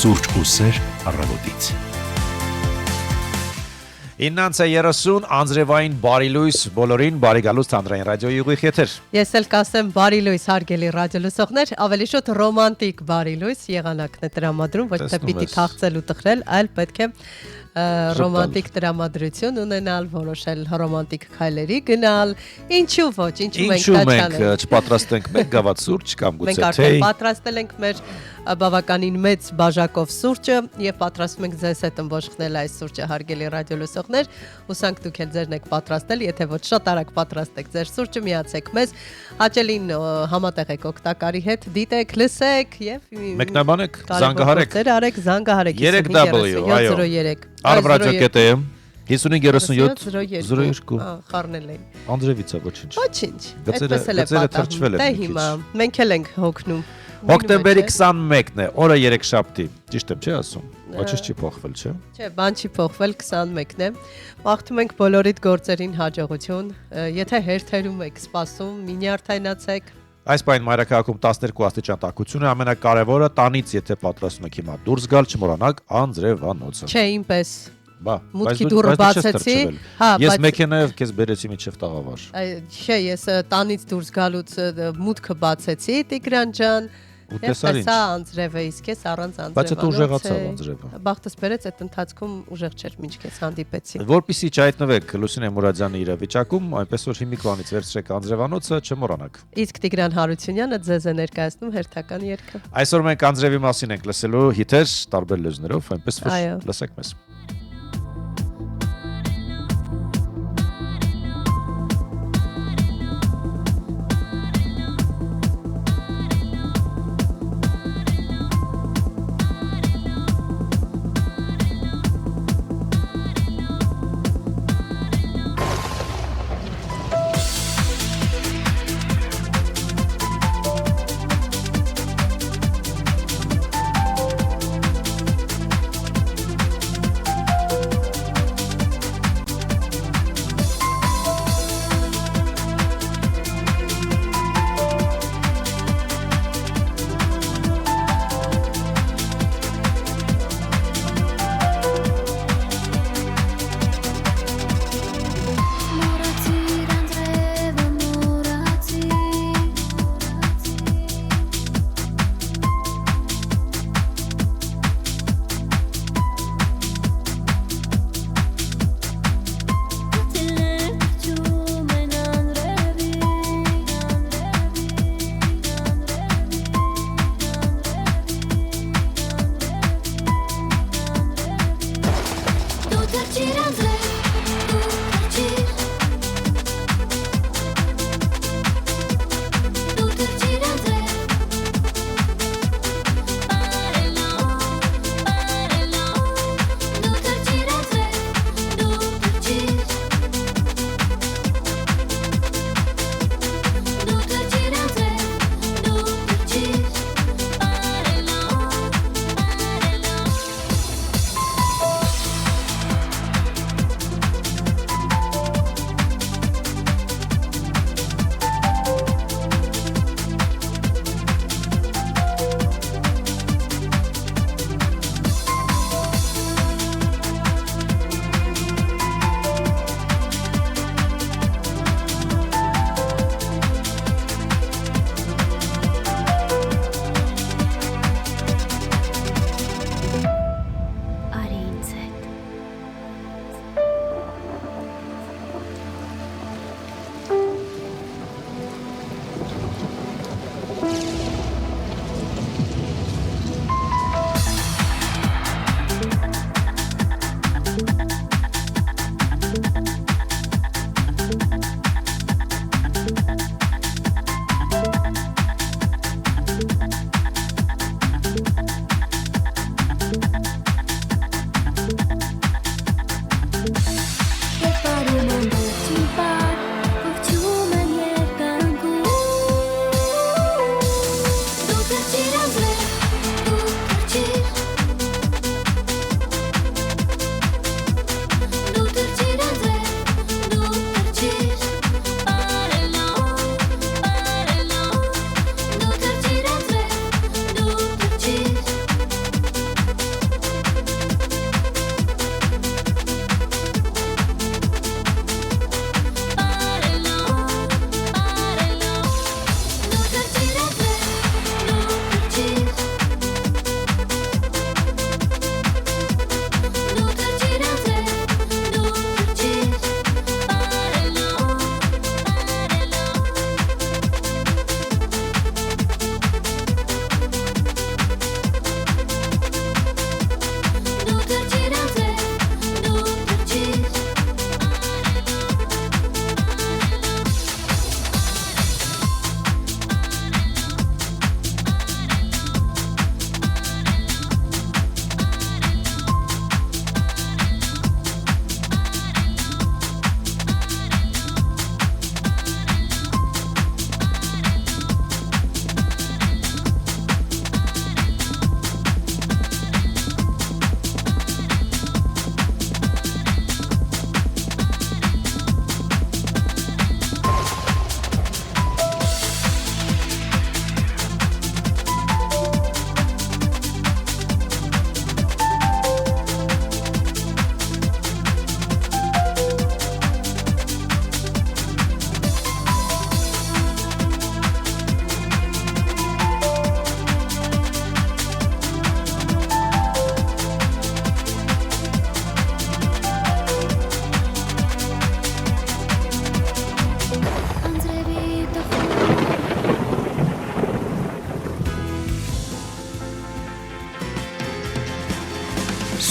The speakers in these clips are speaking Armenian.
Սուրճ ու սեր առավոտից։ 9:30 անձրևային բարի լույս բոլորին, բարի գալուստ Հանրային ռադիոյի ուղիղ եթեր։ Ես էլ կասեմ բարի լույս հարգելի ռադիոլսողներ, ավելի շուտ ռոմանտիկ բարի լույս եղանակն է տրամադրում, ոչ թե պիտի թախծել ու տխրել, այլ պետք է ռոմանտիկ տրամադրություն ունենալ, որոշել ռոմանտիկ քայլերի գնալ, ինչու ոչ, ինչու մենք չպատրաստենք մեկ գավաթ սուրճ կամ գուցե մենք արդեն պատրաստել ենք մեր բավականին մեծ բաժակով սուրճը եւ պատրաստում ենք ձեզ հետ ըմբոշխնել այս սուրճը հարգելի ռադիոլսողներ, հուսանք դուք էլ ձերն եք պատրաստել, եթե ոչ շատ արագ պատրաստեք ձեր սուրճը, միացեք մեզ, հաճելին համատեղեք օգտակարի հետ, դիտեք, լսեք եւ մեկնաբանեք, զանգահարեք, արեք, զանգահարեք 3W, Արբրաջակետեմ 5537 խառնել են։ Անձրևից է ոչինչ։ Ոչինչ։ Գծերը թրջվել են։ Դե հիմա մենք էլ ենք հոգնում։ Հոկտեմբերի 21-ն է, օրը երեքշաբթի։ Ճիշտ եմ, չէ՞ ասում։ Ոչինչ չի փոխվել, չէ՞։ Չէ, բան չի փոխվել, 21-ն է։ Մաղթում ենք բոլորիդ գործերին հաջողություն։ Եթե հերթերում եք սպասում, մինյարդայնացեք։ Այս պայն մայրաքաղաքում 12 աստիճան տաքություն է, ամենակարևորը տանից եթե պատրաստում եք հիմա դուրս գալ, չմոռանաք անձրևանոցը։ Չէ, ինպես։ Բա, մուտքի դուռը բացեցի, ես մեքենայով քեզ բերեցի միջև տաղավար։ Չէ, ես տանից դուրս գալուց մուտքը բացեցի, Տիգրան ջան։ Ու տեսար ինչ։ Սա անձրև է, իսկ ես առանց անձրևանոց։ Բայց այդ ուժեղացավ անձրևը։ Բախտս բերեց այդ ընթացքում ուժեղ չէր, մինչ քեզ հանդիպեցի։ Որպեսզի չհայտնվեք Լուսինե Մուրադյանի իրավիճակում, այնպես որ հիմիկվանից վերցրեք անձրևանոցը, չմոռանաք։ Իսկ Տիգրան Հարությունյանը ձեզ է ներկայացնում հերթական երգը։ Այսօր մենք անձրևի մասին ենք լսելու հիթեր տարբեր լեզուներով, այնպես որ լսեք մեզ։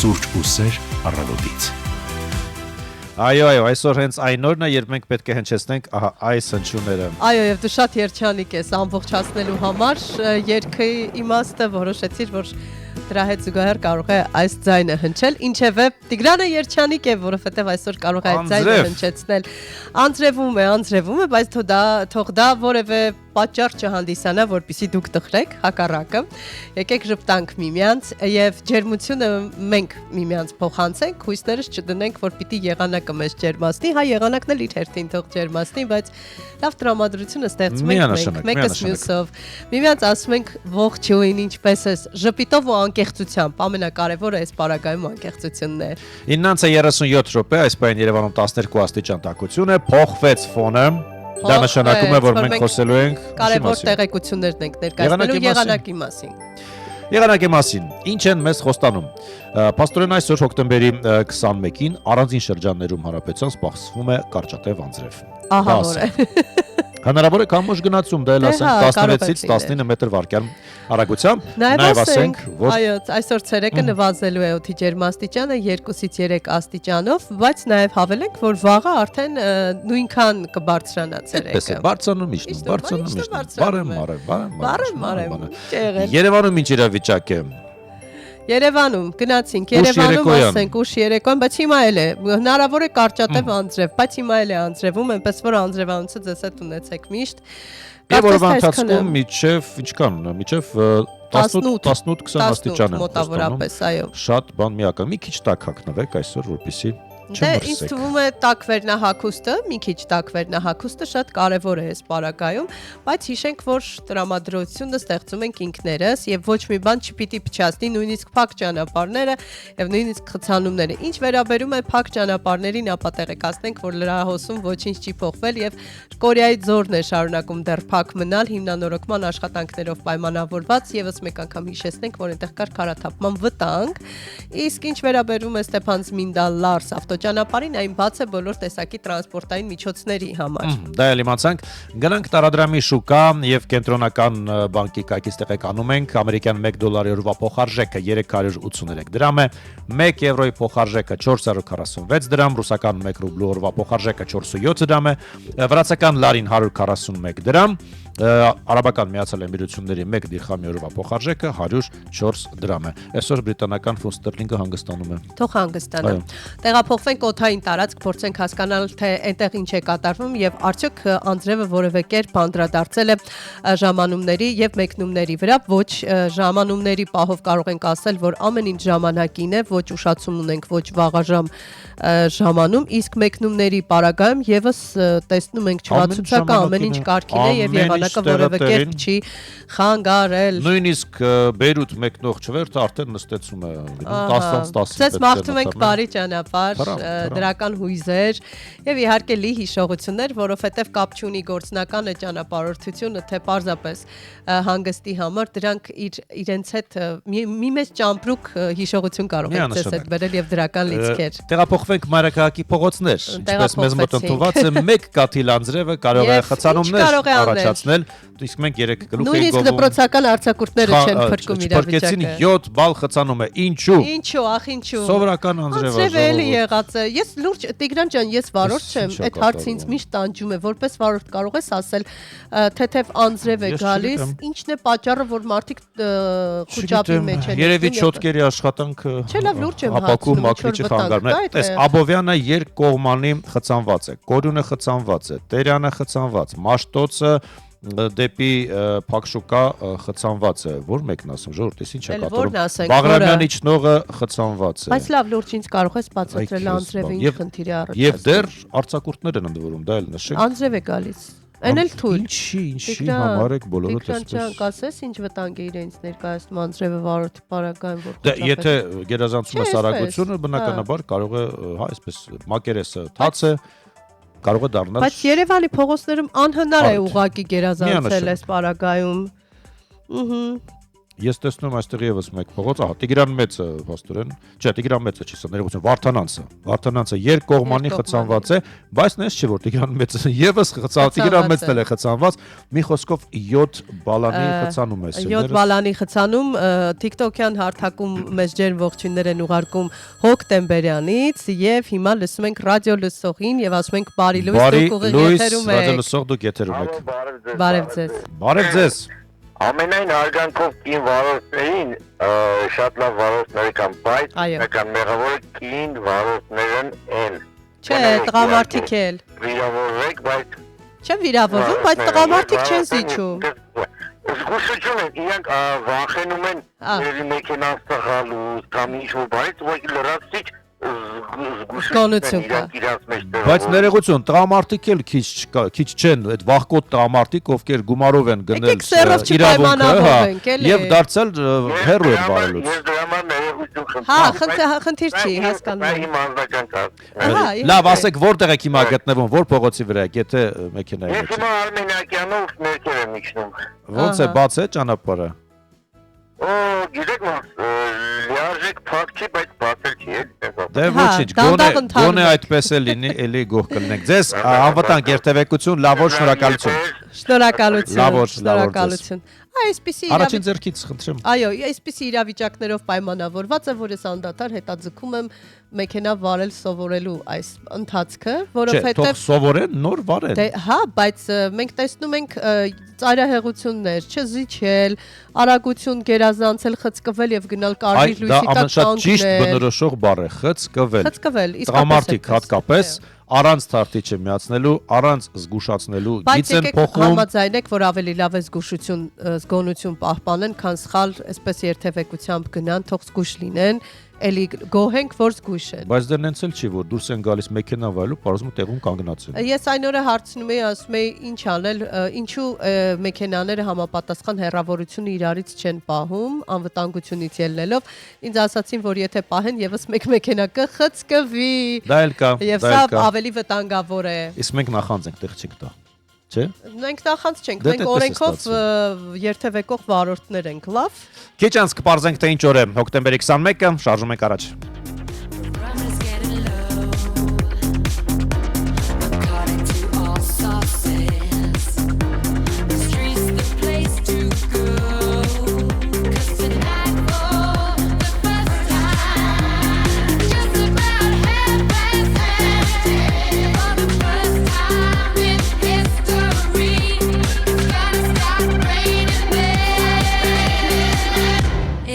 Սուրճ ու սեր առավոտից։ Այո, այսօր հենց այն օրն է, երբ մենք պետք է հնչեցնենք այս հնչյունները։ Այո, եւ դու շատ երջանիկ ես ամբողջացնելու համար երգի իմաստը որոշեցիր, որ դրա հետ զուգահեռ կարող է այս ձայնը հնչել, ինչևէ Տիգրանը երջանիկ է, որովհետեւ այսօր կարող է այդ ձայնը հնչեցնել։ Անձրևում է, բայց թող դա որևէ պատճառ չհանդիսանա, որպեսզի դուք տխրեք, հակառակը։ Եկեք ժպտանք միմյանց եւ ջերմությունը մենք միմյանց փոխանցենք, հույսներս չդնենք, որ պիտի եղանակը մեզ ջերմացնի, հա եղանակն էլ իր հերթին թող ջերմացնի, բայց լավ տրամադրությունը ստեղծում ենք մենք, մեկս մյուսով։ Միմյանց ասում ենք ողջույն, ինչպես ես, ժպիտով ու անկեղծությամբ, ամենակարևորը այս պարագայում անկեղծությունն է։ 9:37 րոպե, այս պայն Երևանում 12 աստիճան տաքություն է, փոխվեց ֆոնը։ Դա նշանակում է, որ մենք խոսելու ենք կարևոր տեղեկություններն ենք ներկայացնելու եղանակի մասին։ Եղանակի մասին, ինչ են մեզ խոստանում։ Փաստորեն այսօր հոկտեմբերի 21-ին առանձին շրջաններում հանրապետության սպասվում է կարճատև անձրև։ Ահա որ է։ Հնարավոր է կամոջ գնացում, դա էլ ասենք 16-ից 19 մետր վարկյան արագությամբ։ Նաև ասենք, այո, այսօր ցերեկը նվազելու է օդի ջերմաստիճանը 2-ից 3 աստիճանով, բայց նաև հավելենք, որ վաղը արդեն նույնքան կբարձրանա ցերեկը։ Այդպես է, բարձրանում բարձրանում։ Բարեմ։ Երևանում ինչ իրավիճակ է։ Երևանում գնացինք, Երևանում ասենք ուշ երեկոյան, բայց հիմա էլ է հնարավոր է կարճատև անձրև, բայց հիմա էլ է անձրևում, այնպես որ անձրևանոցը ձեզ հետ ունեցեք միշտ։ Եվ օրվա ընթացքում միջև ինչքան, միջև 18-20 աստիճան է մոտավորապես, այո։ Շատ բան միական, մի քիչ տաք հագնվեք այսօր, որպեսզի Դե ինձ թվում է տաք վերնահագուստը, մի քիչ տաք վերնահագուստը շատ կարևոր է այս պարագայում, բայց հիշենք, որ տրամադրությունը ստեղծում ենք ինքներս եւ ոչ մի բան չպիտի փչացնի, նույնիսկ փակ ճանապարհները եւ նույնիսկ խցանումները։ Ինչ վերաբերում է փակ ճանապարհներին, ապա տեղեկացնենք, որ լրահոսում ոչինչ չի փոխվել եւ Կորեայի ձորն է շարունակում դեռ փակ մնալ հիմնանորոգման աշխատանքներով պայմանավորված, եւս մեկ անգամ հիշեցնենք, որ այնտեղ կար քարաթափման վտանգ, իսկ ինչ վերաբերում է Ստեփանցմինդալ-Լարս ճանապարհին այն բաց է բոլոր տեսակի տրանսպորտային միջոցների համար։ Դա էլ իմացանք, գնանք տարադրամի շուկա եւ կենտրոնական բանկի կայքից տեղեկանում ենք, ամերիկյան 1 դոլարի օրվա փոխարժեքը 383 դրամ է, 1 եվրոյի փոխարժեքը 446 դրամ, ռուսական 1 ռուբլու օրվա փոխարժեքը 407 դրամ է, վրացական լարին 141 դրամ, Արաբական Միացյալ Էմիրությունների 1 դիրխամի օրվա փոխարժեքը 104 դրամ է։ Այսօր բրիտանական ֆունտ ստերլինգը հանգստանում է։ Թող հանգստանա։ Տեղափոխվենք օդային տարածք, փորձենք հասկանալ, թե այնտեղ ինչ է կատարվում եւ արդյոք անձրևը որևէ կերպ անդրադարձել է ժամանումների եւ մեկնումների վրա, ոչ ժամանումների պահով կարող ենք ասել, որ ամեն ինչ ժամանակին է, ոչ ուշացում ունենք, ոչ վաղաժամ ժամանում, իսկ մեկնումների պարագայում եւս տեսնում ենք չլացուցակը ամեն ինչ կարգին է եւ եղանակը որևէ կերպ չի խանգարել։ Նույնիսկ Բեյրութ մեկնող չվերթը արդեն նստեցում է 10-10։ Ձեզ մաղթում ենք բարի ճանապարհ, դրական հույզեր եւ իհարկե լի հիշողություններ, որովհետեւ կապ չունի գործնական է ճանապարհորդությունը, թե պարզապես հանգստի համար, դրանք իրենց հետ մի մեծ ճամպրուկ հիշողություն կարող են ձեզ հետ բերել եւ դրական լիցքեր։ Տեղափոխվենք մայրաքաղաքի փողոցներ, ինչպես մեզ մոտ ընդունված է 1 կաթիլ անձրևը կարող է խցանումներ առաջացնել, իսկ մենք 3 գլուխ ենք գովում։ Նույնիսկ դպրոցական արձակուրդները չեն փրկում իրավիճակը։ Փրկեցին 7 բալ խցանում է։ Ինչու։ Ինչու, ախ ինչու։ Սովորական անձրև է։ Անձրև էլի եղած է։ Ես լուրջ Տիգրան ջան, ես վարորդ չեմ, այդ հարցը ինձ միշտ տանջում է, որպես վարորդ կարող ես ասել, թեթև անձրև է գալիս, ինչն է պատճառը, որ մարդիկ խոճապի մեջ են։ Երևի չոտկերի աշխատանքը Չէ, լավ լուրջ եմ հապակում մակրիչի խանգարում է։ Տես Աբովյանը երկկողմանի խցանված է, Կորյունը խցանված է, Տերյանը խցանված, Մաշտոցը դեպի Փակշուկա խցանված է, որ մեկն ասում, ժողովուրդ, ես ինչ է կատարում։ Բաղրամյանի ճնողը խցանված է։ Բայց լավ լուրջ ինձ կարող ես բացատրել անձրևը ինչ խնդիր է առաջացնում։ Եվ դեռ արձակուրդներ են ընդվորում, դա էլ նշենք։ Անձրև է գալիս։ Այն էլ թույլ։ Ինչի համար եք բոլորը տեսնում։ Տիգրան, կասես ինչ վտանգ է իրենց ներկայացնում անձրևը վարորդի պարագայում, որ Դե եթե գերազանցում ես արագությունը, բնականաբար կարող է, հա, այսպես մակերեսը թաց է, կարող է դառնալ։ Բայց Երևանի փողոցներում անհնար է ուղակի գերազանցել այս պարագայում։ Ես տեսնում այստեղ եւս մեկ փողոց, ահա Տիգրան Մեծը փաստորեն, չէ, Տիգրան Մեծը չի, սա ներողություն, Վարդանանցը երկկողմանի խցանված է, բայց նես չէ որ Տիգրան Մեծը եւս Տիգրան Մեծն էլ է խցանված, մի խոսքով 7 բալանի խցանում է։ 7 բալանի խցանում TikTok-յան հարթակում մեզ ջեր ողջույններ են ուղարկում հոկտեմբերյանից եւ հիմա լսում ենք ռադիո լսողին եւ ասում ենք բարի լույս դուք ուղիղ եթերում եք։ Ռադիո լսող դուք եթերում եք։ Բարև ձեզ։ Բարև ձեզ։ Ամենայն հարգանքով կին վարորդներին շատ լավ վարորդներ կան, բայց նական մեղավորը կին վարորդներն են։ Չէ, տղամարդիկ էլ։ Վիրավորվեք, բայց Չէ վիրավորվում, բայց տղամարդիկ չեն զիջում։ Զգուշություն են, իրանք վախենում են մեքենան սխալուց, կամ ինչ-որ բանից, որ լրացիչ զգոնություն կա։ Բայց ներողություն, տղամարդիկ էլ քիչ չեն, այդ վախկոտ տղամարդիկ, ովքեր գումարով են գնել իրավունքը, եւ դարձել հերո են բարելուց։ Ես դրա համար ներողություն խնդրում։ Հա, խնդիր չի, հասկանում եմ։ Իմ անձնական կարգ։ Լավ, ասեք որտեղ եք հիմա գտնվում, որ փողոցի վրա եք, եթե մեքենայի Ես մեջ։ հիմա Արմենիականով ներքև եմ իջնում։ Ոնց է բաց է ճանապարհը։ Գիտեք ոնց, լիարժեք փակ չի, բայց բացել չի, Դե ոչինչ, գոնե այդպես է լինի, էլի գող կլինենք։ Ձեզ անվտանգ երթևեկություն, լավ որ շնորհակալություն։ Շնորհակալություն։ Այսպիսի Առաջին ձեռքից խնդրեմ։ Այո, այսպիսի իրավիճակներով պայմանավորված է, որ ես անդադար հետաձգում եմ մեքենա վարել սովորելու այս ընթացքը, որովհետև թող սովորեն, նոր վարեն։ Դե հա, բայց մենք տեսնում ենք ծայրահեղություններ, չզիջել, արագություն գերազանցել, խցկվել եւ գնալ կարմիր լույսի տակ կանգնել։ Դա շատ ճիշտ բնորոշող բառ է, խցկվել։ Խցկվել, Տղամարդիկ հատկապես առանց թարթիչը միացնելու, առանց զգուշացնելու, գից են փոխում։ Համաձայնեք, որ ավելի լավ է զգոնություն պահպանեն, քան սխալ, այսպես երթևեկությամբ գնան, թող զգուշ լինեն, էլի գոհենք, որ զգուշ են։ Բայց դեռ նենց էլ չի, որ դուրս են գալիս մեքենա վայելու, պարզվում տեղում կանգնած են։ Ես այն օրը հարցնում եի, ասում եի, ինչ անել, ինչու մեքենաները համապատասխան հեռավորությունը իրարից չեն պահում, անվտանգությունից ելնելով, ինձ ասացին, որ եթե պահեն, եւս մեկ մեքենա կխցկվի։ Դա էլ կա, Եվ սա ավելի վտանգավոր է։ Իսկ մենք նախանձ ենք, տեղ չենք տա։ Չէ՞։ Մենք նախանց չենք, մենք օրենքով երթևեկող վարորդներ ենք, լավ։ Քիչ անց կպարզենք, թե ինչ օր է հոկտեմբերի 21-ը, շարժում ենք առաջ։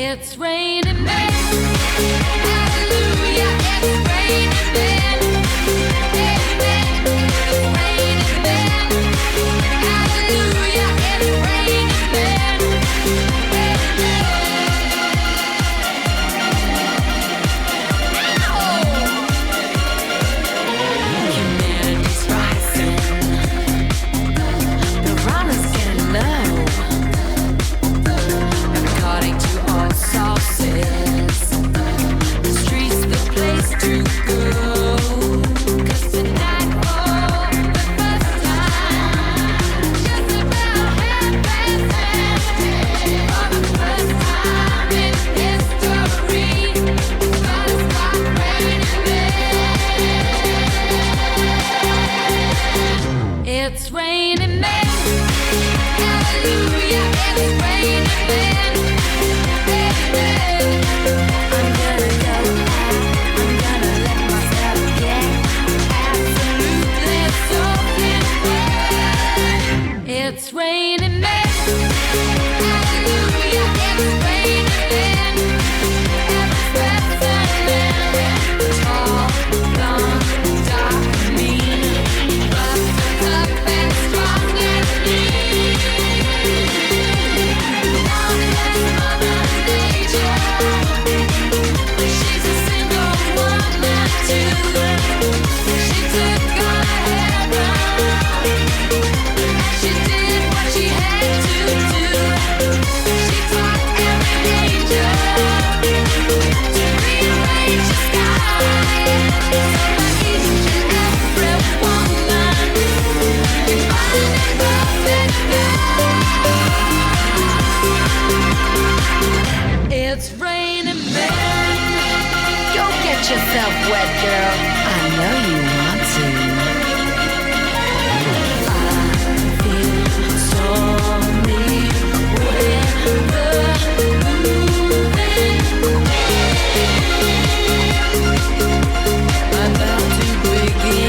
It's raining men. Hallelujah, it's raining men. Amen. It's raining men. Hallelujah, it's raining men. Humanity's rising. The runners getting low. According to all sources, the street's the place to go. 'Cause tonight, for the first time, just about half-past 10, for the first time in history, it's gonna start raining men. It's raining men. Hallelujah, it's raining men. It's raining men. Hallelujah, it's raining men. Every specimen, tall, blonde, dark, mean, rough and tough and strong and mean. Down against Mother Nature, she's a single woman too. She took on a heaven. She did what she had to do. She taught every angel to rearrange the sky. So that each and every woman can find a perfect guy. wet, girl. I know you want to. I feel stormy when the moving about to begin.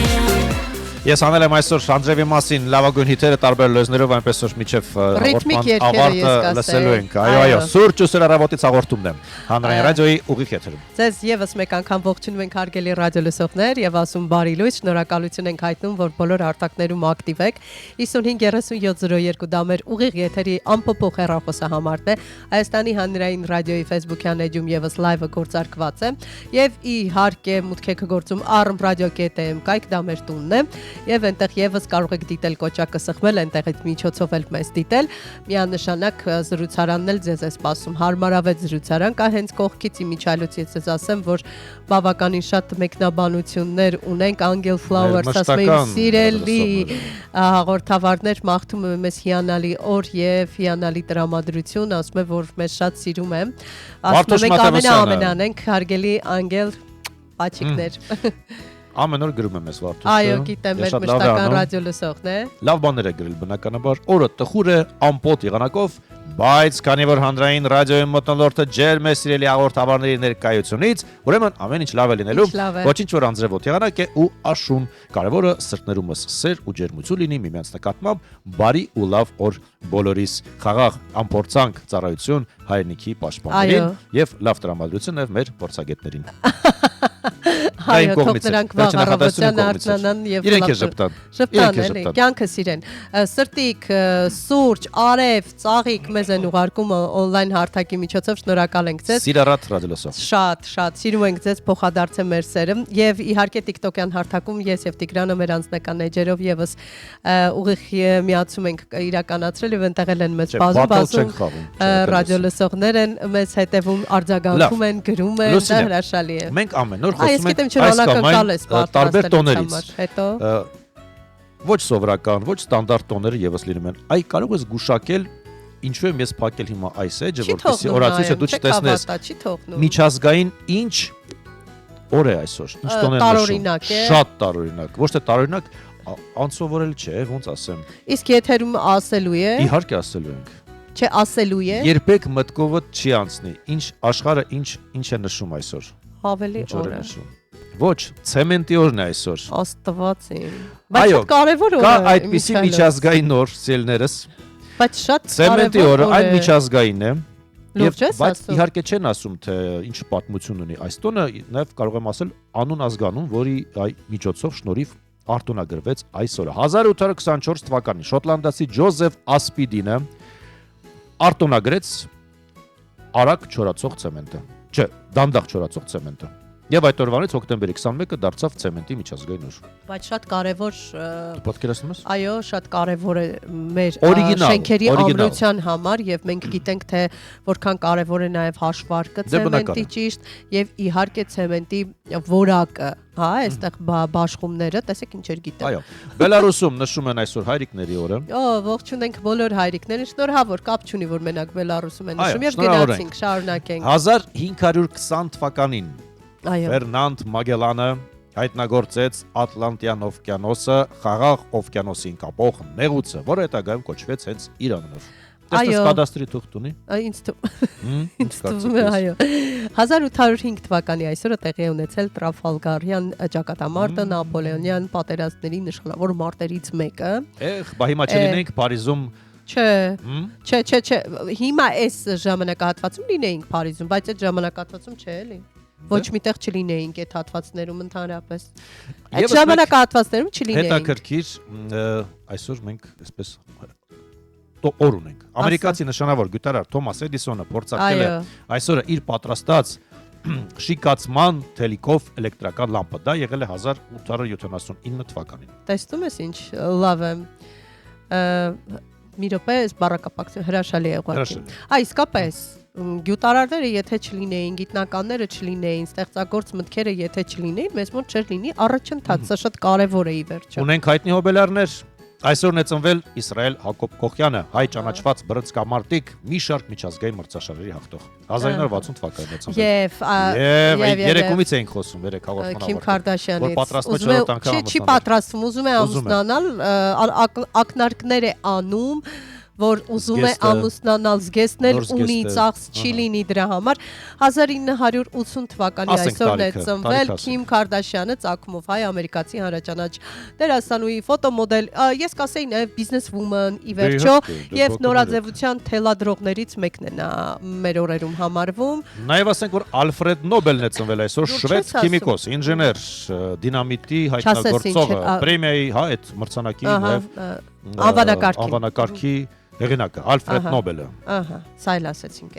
Ես անել եմ այսօր Անդրեևի մասին լավագույն հիթերը տարբեր լեզուներով, այնպես որ միջև Ռիթմիկ երգերը ես կասեի։ լսելու ենք։ Այո։ Այո, սուրճ ու սրարավոտից հաղորդումն եմ։ Հանրային ռադիոյի ուղիղ եթերում։ Ձեզ եւս մեկ անգամ ողջունում ենք հարգելի ռադիոլսողներ եւ ասում բարի լույս, շնորհակալություն ենք հայտնում, որ բոլոր արտակներում ակտիվ եք։ 553702 դա մեր ուղիղ եթերի ամփոփող հեռախոսահամարն է։ Հայաստանի հանրային ռադիոյի Facebook-յան էջում եւս լայվը գործարկված է եւ իհարկե մուտք գործում arm.radio.am կայք դա մեր տունն է եւ այնտեղ եւս կարող եք դիտել կոճակը սխմել, այնտեղից միջոցով էլ մեզ դիտել։ Միանշանակ զրուցարանն էլ ձեզ է սպասում։ Հարմարավետ զրուցարան կա հենց կողքից իմիջայլոց ես ձեզ ասեմ, որ բավականին շատ մեկնաբանություններ ունենք Angel Flowers ասում եմ սիրելի հաղորդավարներ մաղթում եմ մեզ հիանալի օր եւ հիանալի տրամադրություն, ասում եմ որ մեզ շատ սիրում եմ։ Ասում ենք ամենաամենան ենք հարգելի Angel պաչիկներ։ Ամեն օր գրում եմ ես Վարդուսը։ Այո, գիտեմ, մեր մշտական ռադիոլսողն է։ Լավ բաներ է գրել բնականաբար, օրը տխուր է, ամպոտ եղանակով, բայց քանի որ հանրային ռադիոյի մթնոլորտը ջերմ է սիրելի հաղորդավարների ներկայությունից, ուրեմն ամեն ինչ լավ է լինելու, ոչինչ որ անձրևոտ եղանակ է ու աշուն։ Կարևորը սրտներումս սեր ու ջերմություն լինի միմյանց նկատմամբ, բարի ու լավ օր բոլորիս, խաղաղ ամփորձանք, ծառայություն հայրենիքի պաշտպաններին եւ լավ տրամադրություն եւ մեր փորձագետներին։ Այո, թող նրանք վաղ առավոտյան արթնանան եւ իրենք ժպտան։ Ժպտան էլի, կյանքը սիրեն։ Սրտիկ, սուրճ, արև, ծաղիկ մեզ են ուղարկում on-line հարթակի միջոցով, շնորհակալ ենք ձեզ։ Սիրառատ ռադիոլսող։ Շատ սիրում ենք ձեզ, փոխադարձ է մեր սերը եւ իհարկե TikTok-յան հարթակում ես եւ Տիգրանը մեր անձնական էջերով եւս ուղիղ միացում ենք իրականացրել եւ այնտեղ են մեծ բազում ռադիոլսողներ են մեզ հետևում, արձագանքում են, գրում են, դա հրաշալի է։ Մենք ամեն օր խոսում ենք տարբեր տոներից։ Հետո ոչ սովորական, ոչ ստանդարտ տոները եւս լինում են։ Այ կարող ես գուշակել ինչու եմ ես փակել հիմա այս էջը, որպեսզի օրացույցը դու չտեսնես։ Միջազգային ինչ օր է այսօր, ինչ տոն են տարօրինակ է։ Շատ տարօրինակ, ոչ թե տարօրինակ, անսովորել չէ, ոնց ասեմ։ Իսկ եթերում ասելու է։ Իհարկե ասելու ենք։ Չէ, ասելու է։ Երբեք մտքովդ չի անցնի, ինչ աշխարհը ինչ է նշում այսօր։ Ավելի օր է։ Ոչ, ցեմենտի օրն է այսօր։ Աստված իմ։ Բայց շատ կարևոր օր է։ Կա այդպիսի միջազգային օր, սիրելիներս։ Բայց շատ ցեմենտի օրը այն միջազգային է։ Լուրջ ես բայց ասում։ իհարկե չեն ասում թե ինչ պատմություն ունի։ Այս տոնը նաև կարող եմ ասել անուն ազգանուն, որի այ միջոցով շնորհիվ արտոնագրվեց այս օրը։ 1824 թվականին շոտլանդացի Ջոզեֆ Ասպիդինը արտոնագրեց արագ չորացող ցեմենտը։ Չէ, դանդաղ չորացող ցեմենտը։ Եվ այդ օրվանից հոկտեմբերի 21-ը դարձավ ցեմենտի միջազգային օր։ Բայց շատ կարևոր Պատկերացնում ես։ Այո, շատ կարևոր է մեր Օրիգինալ, շենքերի օրիգինալ։ ամրության համար եւ մենք գիտենք թե որքան կարևոր է նաեւ հաշվարկը ցեմենտի ճիշտ եւ իհարկե ցեմենտի որակը, հա, այստեղ բաշխումները, տեսեք ինչեր գիտեմ։ Այո։ Բելարուսում նշում են այսօր հայրիկների օրը։ Ողջունենք բոլոր հայրիկներին, շնորհավոր, կապ չունի որ մենակ Բելարուսում են նշում եւ շնորհավոր գնացինք, շարունակենք։ 1520 թվականին Այո։ Ֆերնանդ Մագելանը հայտնագործեց Ատլանտյան օվկիանոսը խաղաղ օվկիանոսին կապող նեղուցը, որը հետագայում կոչվեց հենց իր անունով։ Տեսնես կադաստրի թուղթ ունի։ Ինձ թվում է, այո։ 1805 թվականի այսօրը տեղի է ունեցել Տրաֆալգարյան ճակատամարտը, Նապոլեոնյան պատերազմների նշանավոր մարտերից մեկը։ Բա հիմա չլինենք Փարիզում։ Չէ, հիմա այս ժամանակահատվածում լինեինք Փարիզում, բայց այդ ժամանակահատվածում չէ էլի։ Ոչ միտեղ չլինեինք այդ հատվածներում ընդհանրապես։ Այդ ժամանակահատվածներում չլինեինք։ Հետաքրքիր, այսօր մենք այսպես օր ունենք։ Ամերիկացի նշանավոր գյուտարար Թոմաս Էդիսոնը փորձարկել է այսօրը իր պատրաստած շիկացման թելիկով էլեկտրական լամպը։ Դա եղել է 1879 թվականին։ Տեսնում ես ինչ լավ է։ Մի րոպե, այս բառակապակցը հրաշալի է ուղղակի։ Այ իսկապես գյուտարարները եթե չլինեին, գիտնականները չլինեին, ստեղծագործ մտքերը եթե չլինեին, մեզ մոտ չէր լինի առաջընթաց, սա շատ կարևոր է ի վերջո։ Ունենք հայտնի հոբելարներ, Այսօրն է ծնվել Իսրայել Հակոբ Կոխյանը, հայ ճանաչված բռնցքամարտիկ, մի շարք միջազգային մրցաշարերի հաղթող։ 1960 թվականին է ծնվել։ Եվ այդ երեկումից էինք խոսում, երեք հաղորդման Քիմ Քարդաշյանից։ որ պատրաստվում է 4-րդ անգամ չի պատրաստվում, ուզում է ամուսնանալ, ակնարկներ է անում, որ ուզում է ամուսնանալ, զգեստներ ունի, ծախս չի լինի դրա համար։ 1980 թվականի այսօրն է ծնվել Քիմ Քարդաշյանը, ծագումով հայ, ամերիկացի հանրաճանաչ դերասանուհի, ֆոտոմոդել, ես կասեի նաև business woman, ի վերջո, եւ նորաձևության թելադրողներից մեկն է նա մեր օրերում համարվում։ Նաև ասենք, որ Ալֆրեդ Նոբելն է ծնվել այսօր, շվեդ քիմիկոս, ինժեներ, դինամիտի հայտնագործողը, պրեմիայի, հա, այդ մրցանակի նաև անվանակարգի հեղինակը, Ալֆրեդ Նոբելը։ Ահա, սա էլ ասեցինք,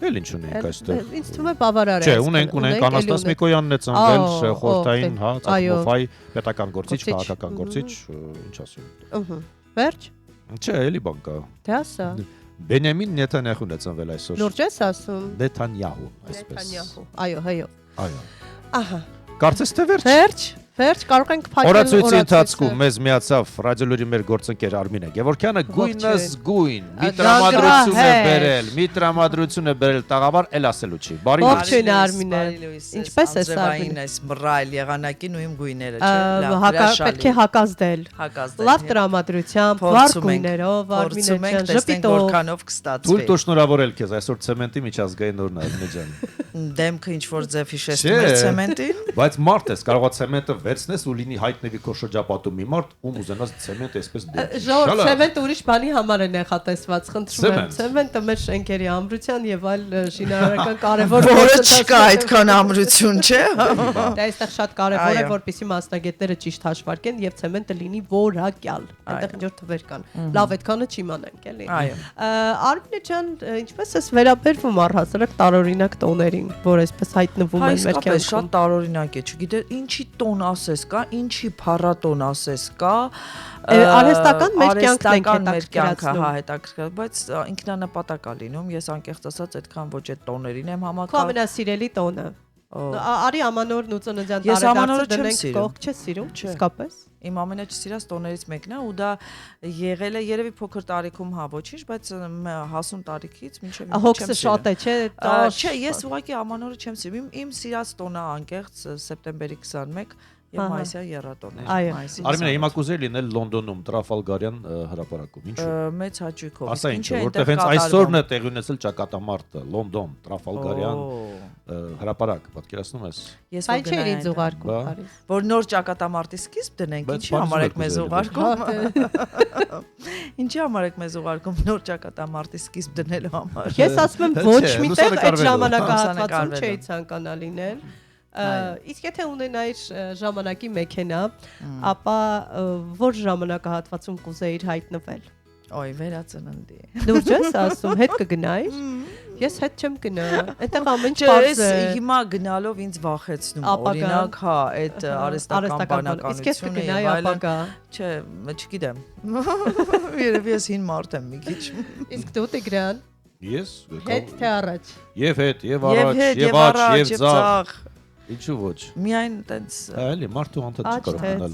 Էլ ինչ ունենք այստեղ։ Ինձ թվում է բավարար է։ Չէ, ունենք Անաստաս Միկոյանն է ծնվել, խորհրդային, հա, ծագումով հայ, պետական գործիչ, քաղաքական գործիչ, ինչ ասեմ։ Վերջ։ Չէ, էլի բան կա։ Դե ասա։ Բենյամին Նեթանյահուն է ծնվել այսօր։ Լուրջ ես ասում։ Նեթանյահու, այսպես։ Այո, այո։ Այո։ Ահա։ Կարծես թե Վերջ, կարող ենք փակել օրացույցի ընթացքում մեզ միացավ ռադիոլուրի մեր գործընկեր Արմինե Գևորգյանը գույնս գույն մի տրամադրություն է բերել տաղավար էլ ասելու չի։ Բարի Ողջույն Արմինե։ Ինչպես ես Արմինե։ Այս մռայլ եղանակին ու իմ գույները, չէ՞։ Պետք է հակազդել։ Լավ տրամադրությամբ, վառ գույներով, Արմինե ջան, ժպիտով։ Որքանով կստացվի։ Թույլ տուր շնորհավորել քեզ այսօր ցեմենտի միջազգային օրն է Արմինե ջան։ Դեմքը ինչ որ ձև հիշեցնում է ցեմենտին։ Բայց մարդ ես կարող է ցեմենտը վերցնես ու լինի հայտնվի քո շրջապատում մի մարդ ում ուզենաս ցեմենտ այսպես դու։ Ժողովուրդ, ցեմենտը ուրիշ բանի համար է նախատեսված, խնդրում եմ։ Ցեմենտը մեր շենքերի ամրության եւ այլ շինարարական կարևոր որը չկա այդքան ամրություն, չէ։ Դա այստեղ շատ կարևոր է, որպեսզի մասնագետները ճիշտ հաշվարկեն եւ ցեմենտը լինի որակյալ։ Այնտեղ ինչ որ թվեր կան։ Լավ, այդքանը չիմանանք, էլի։ Արմինե ջան, ինչպես ես վերաբերվում առհասարակ տարօրինակ տոներին, որ այսպես հայտնվում են մեր կյանքում։ Շատ տարօրինակ է, չգիտես, ինչի տոն ասես կա, ինչի փառատոն ասես կա, արհեստական մեր կյանքն ենք հետաքրքրացնում, հա, հետաքրքրած, բայց ինքնանպատակ է լինում, ես անկեղծ ասած այդքան ոչ այդ տոներին եմ համակարգ։ Քո ամենասիրելի տոնը։ Արի ամանորն ու ծննդյան տարեդարձը դնենք կողք, չես սիրում, իսկապես։ Իմ ամենաչսիրած տոներից մեկն է ու դա եղել է երևի փոքր տարիքում, հա, ոչինչ, բայց հասուն տարիքից մինչև հոգսը շատ է, չէ։ Չէ, ես ուղղակի ամանորը չեմ սիրում։ Իմ սիրած տոնը անկեղծ սեպտեմբերի 21 եւ մայիսյան եռատոն է։ Արմինե, հիմա կուզեի լինել Լոնդոնում Տրաֆալգարյան հրապարակում, ինչու։ Մեծ հաճույքով։ Ասա ինչու, որտեղ հենց այսօրն է տեղի ունեցել ճակատամարտը, Լոնդոն, Տրաֆալգարյան հրապարակ, պատկերացնում ես։ Ես որ գնայի ինձ ուղարկում Փարիզ։ Որ նոր ճակատամարտի սկիզբ դնենք, ինչի համար եք մեզ ուղարկում։ Ինչի համար եք մեզ ուղարկում նոր ճակատամարտի սկիզբ դնելու համար։ Ես ասում եմ ոչ միտեղ այդ ժամանակահատվածում չէի ցանկանա լինել։ Իսկ եթե ունենայիր ժամանակի մեքենա, ապա որ ժամանակահատվածում կուզեիր հայտնվել։ Ոյ, վերածննդի։ Լուրջ ես ասում, հետ կգնայիր։ Ես հետ չեմ գնա։ Այդտեղ ամեն ինչ պարզ է։ Ես հիմա գնալով ինձ վախեցնում, օրինակ, հա, այդ արհեստական բանականությունը։ Իսկ ես կգնայի ապագա։ Չէ, չգիտեմ։ Երևի ես հին մարդ եմ մի քիչ։ Իսկ դու Տիգրան։ Ես հետ թե առաջ։ Եվ հետ, եւ առաջ, եւ աջ, եւ ձախ։ Ինչու ոչ։ Միայն տենց Էլի մարդու անդադ չկարող մնալ։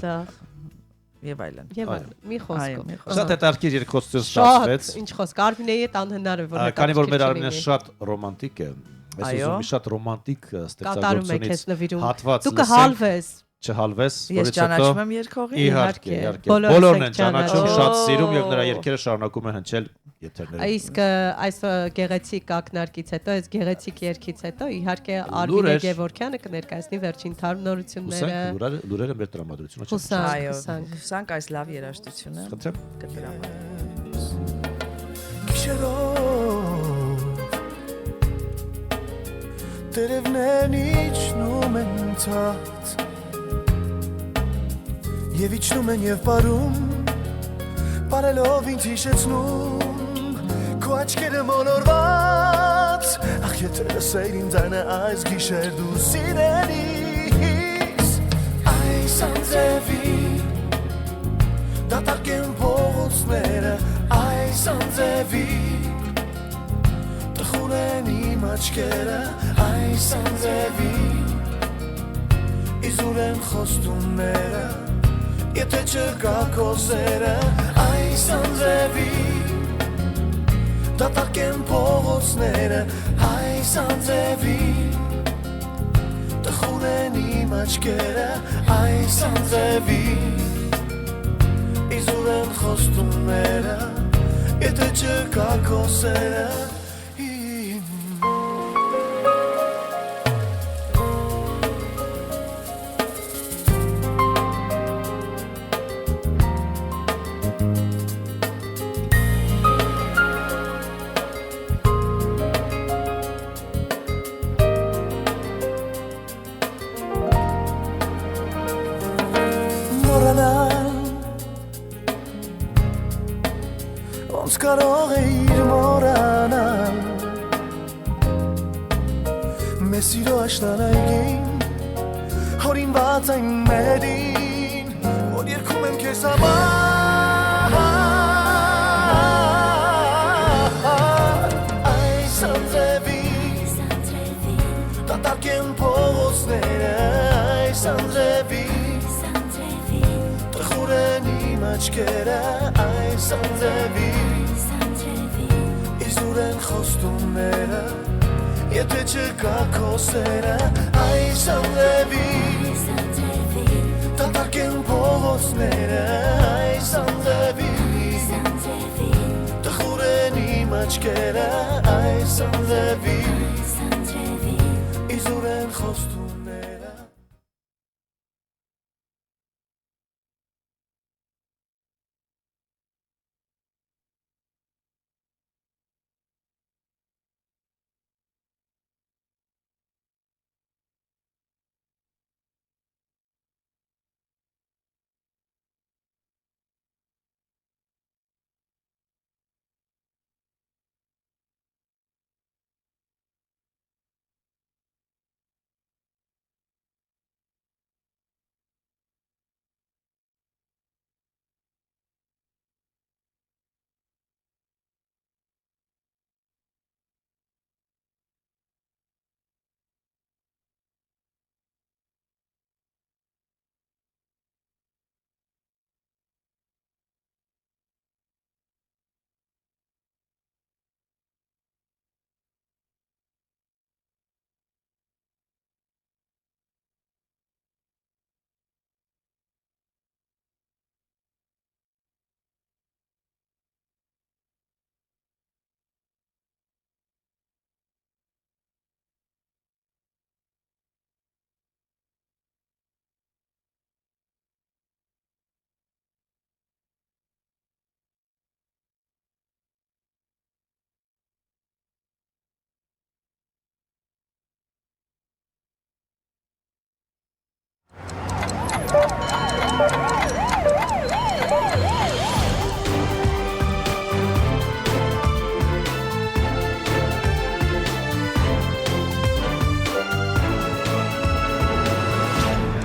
Եվ այլն։ Եվ այլն։ Մի խոսքով։ Շատ հետաքրքիր երկխոսություն ստացվեց։ Ինչ խոսք, Արմինեի հետ անհնար է որ հետաքրքիր։ Քանի որ մեր Արմինեն շատ ռոմանտիկ է, ես ուզում եմ շատ ռոմանտիկ ստեղծագործությունից հատված դու կհալվես։ Չհալվես, որից հետո Ես ճանաչում եմ երկողին։ Իհարկե, բոլորն են ճանաչում, շատ սիրում եւ նրա երգերը շարունակում են հնչել եթերներում։ Իսկ այս գեղեցիկ ակնարկից հետո, այս գեղեցիկ երգից հետո իհարկե Արմինե Գևորգյանը կներկայացնի վերջին թարմ նորությունները։ Լուրերը մեր տրամադրությունը չէ։ Այո, հուսանք այս լավ երաժշտությունը կդրամադրի։ Տերևներն իջնում են ցած Եվ իջնում են և պարում Պարելով ինձ հիշեցնում Քո աչքերը մոլորված Ախ եթե լսեիր ինձ այնը այս գիշեր դու սիրելիս Այս անձևի Դատարկ են փողոցները Այս անձևի Տխուր են իմ աչքերը Այս անձևի Իզուր են խոստումները Եթե չկա քո սերը այս անձրևի Դատարկ են փողոցները այս անձրևի Տխուր են իմ աչքերը այս անձրևի Իզուր են խոստումները Եթե չկա քո սերը Ոնց կարող էիր մոռանալ Մեզ սիրո աշնանայգին Հորինված այն մերին Որ երգում եմ քեզ համար Այս անձրևի Դատարկ են փողոցները Այս անձրևի Տխուր են իմ աչքերը Այս անձրևի Իզուր են խոստումները Եթե չկա քո սերը Այս անձրևի Դատարկ են փողոցները Այս անձրևի Տխուր են իմ աչքերը Այս անձրևի Իզուր են խոստումները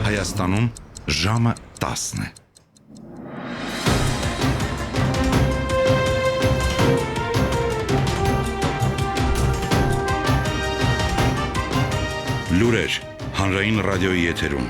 Հայաստանում ժամը 10 է։ Լուրեր հանրային ռադիոյի եթերում։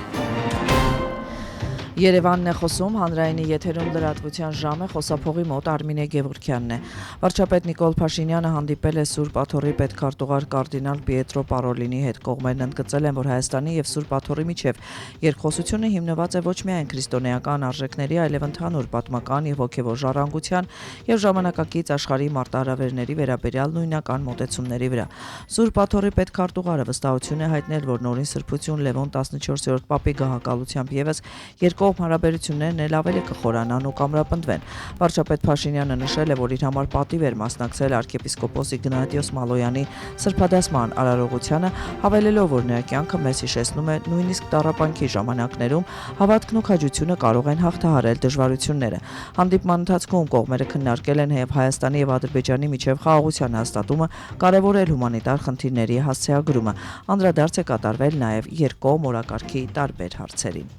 Երևանն է խոսում, հանրայինի եթերում լրատվության ժամը խոսափողի մոտ Արմինե Գևորգյանն է։ Վարչապետ Նիկոլ Փաշինյանը հանդիպել է Սուրբ Աթոռի պետքարտուղար կարդինալ Պիետրո Պարոլինի հետ։ Կողմերն ընդգծել են, որ Հայաստանի եւ Սուրբ Աթոռի միջև երկխոսությունը հիմնված է ոչ միայն քրիստոնեական արժեքների, այլև ընդհանուր պատմական եւ հոգեվոր ժառանգության եւ ժամանակակից աշխարհի մարտահրավերների վերաբերյալ նույնական մոտեցումների վրա։ Սուրբ Աթոռի պետքարտուղարը վստահություն է հայտնել, որ նորին սրբություն Լևոն 14-րդ պապի գահակալությամբ եւս երկկողմ հարաբերություններն էլ ավելի կխորանան ու կամրապնդվեն։ Վարչապետ Փաշինյանը նշել է, որ իր համար պատիվ էր մասնակցել arczepiskopos Իգնատիոս Մալոյանի սրբադասման արարողությանը, հավելելով, որ նրա կյանքը մեզ հիշեցնում է նույնիսկ տառապանքի ժամանակներում հավատքն ու քաջությունը կարող են հաղթահարել դժվարությունները։ Հանդիպման ընթացքում կողմերը քննարկել են նաև Հայաստանի եւ Ադրբեջանի միջև խաղաղության հաստատումը, կարևորել հումանիտար խնդիրների հասցեագրումը։ Անդրադարձ է կատարվել նաև երկկողմ օրակարգի տարբեր հարցերին։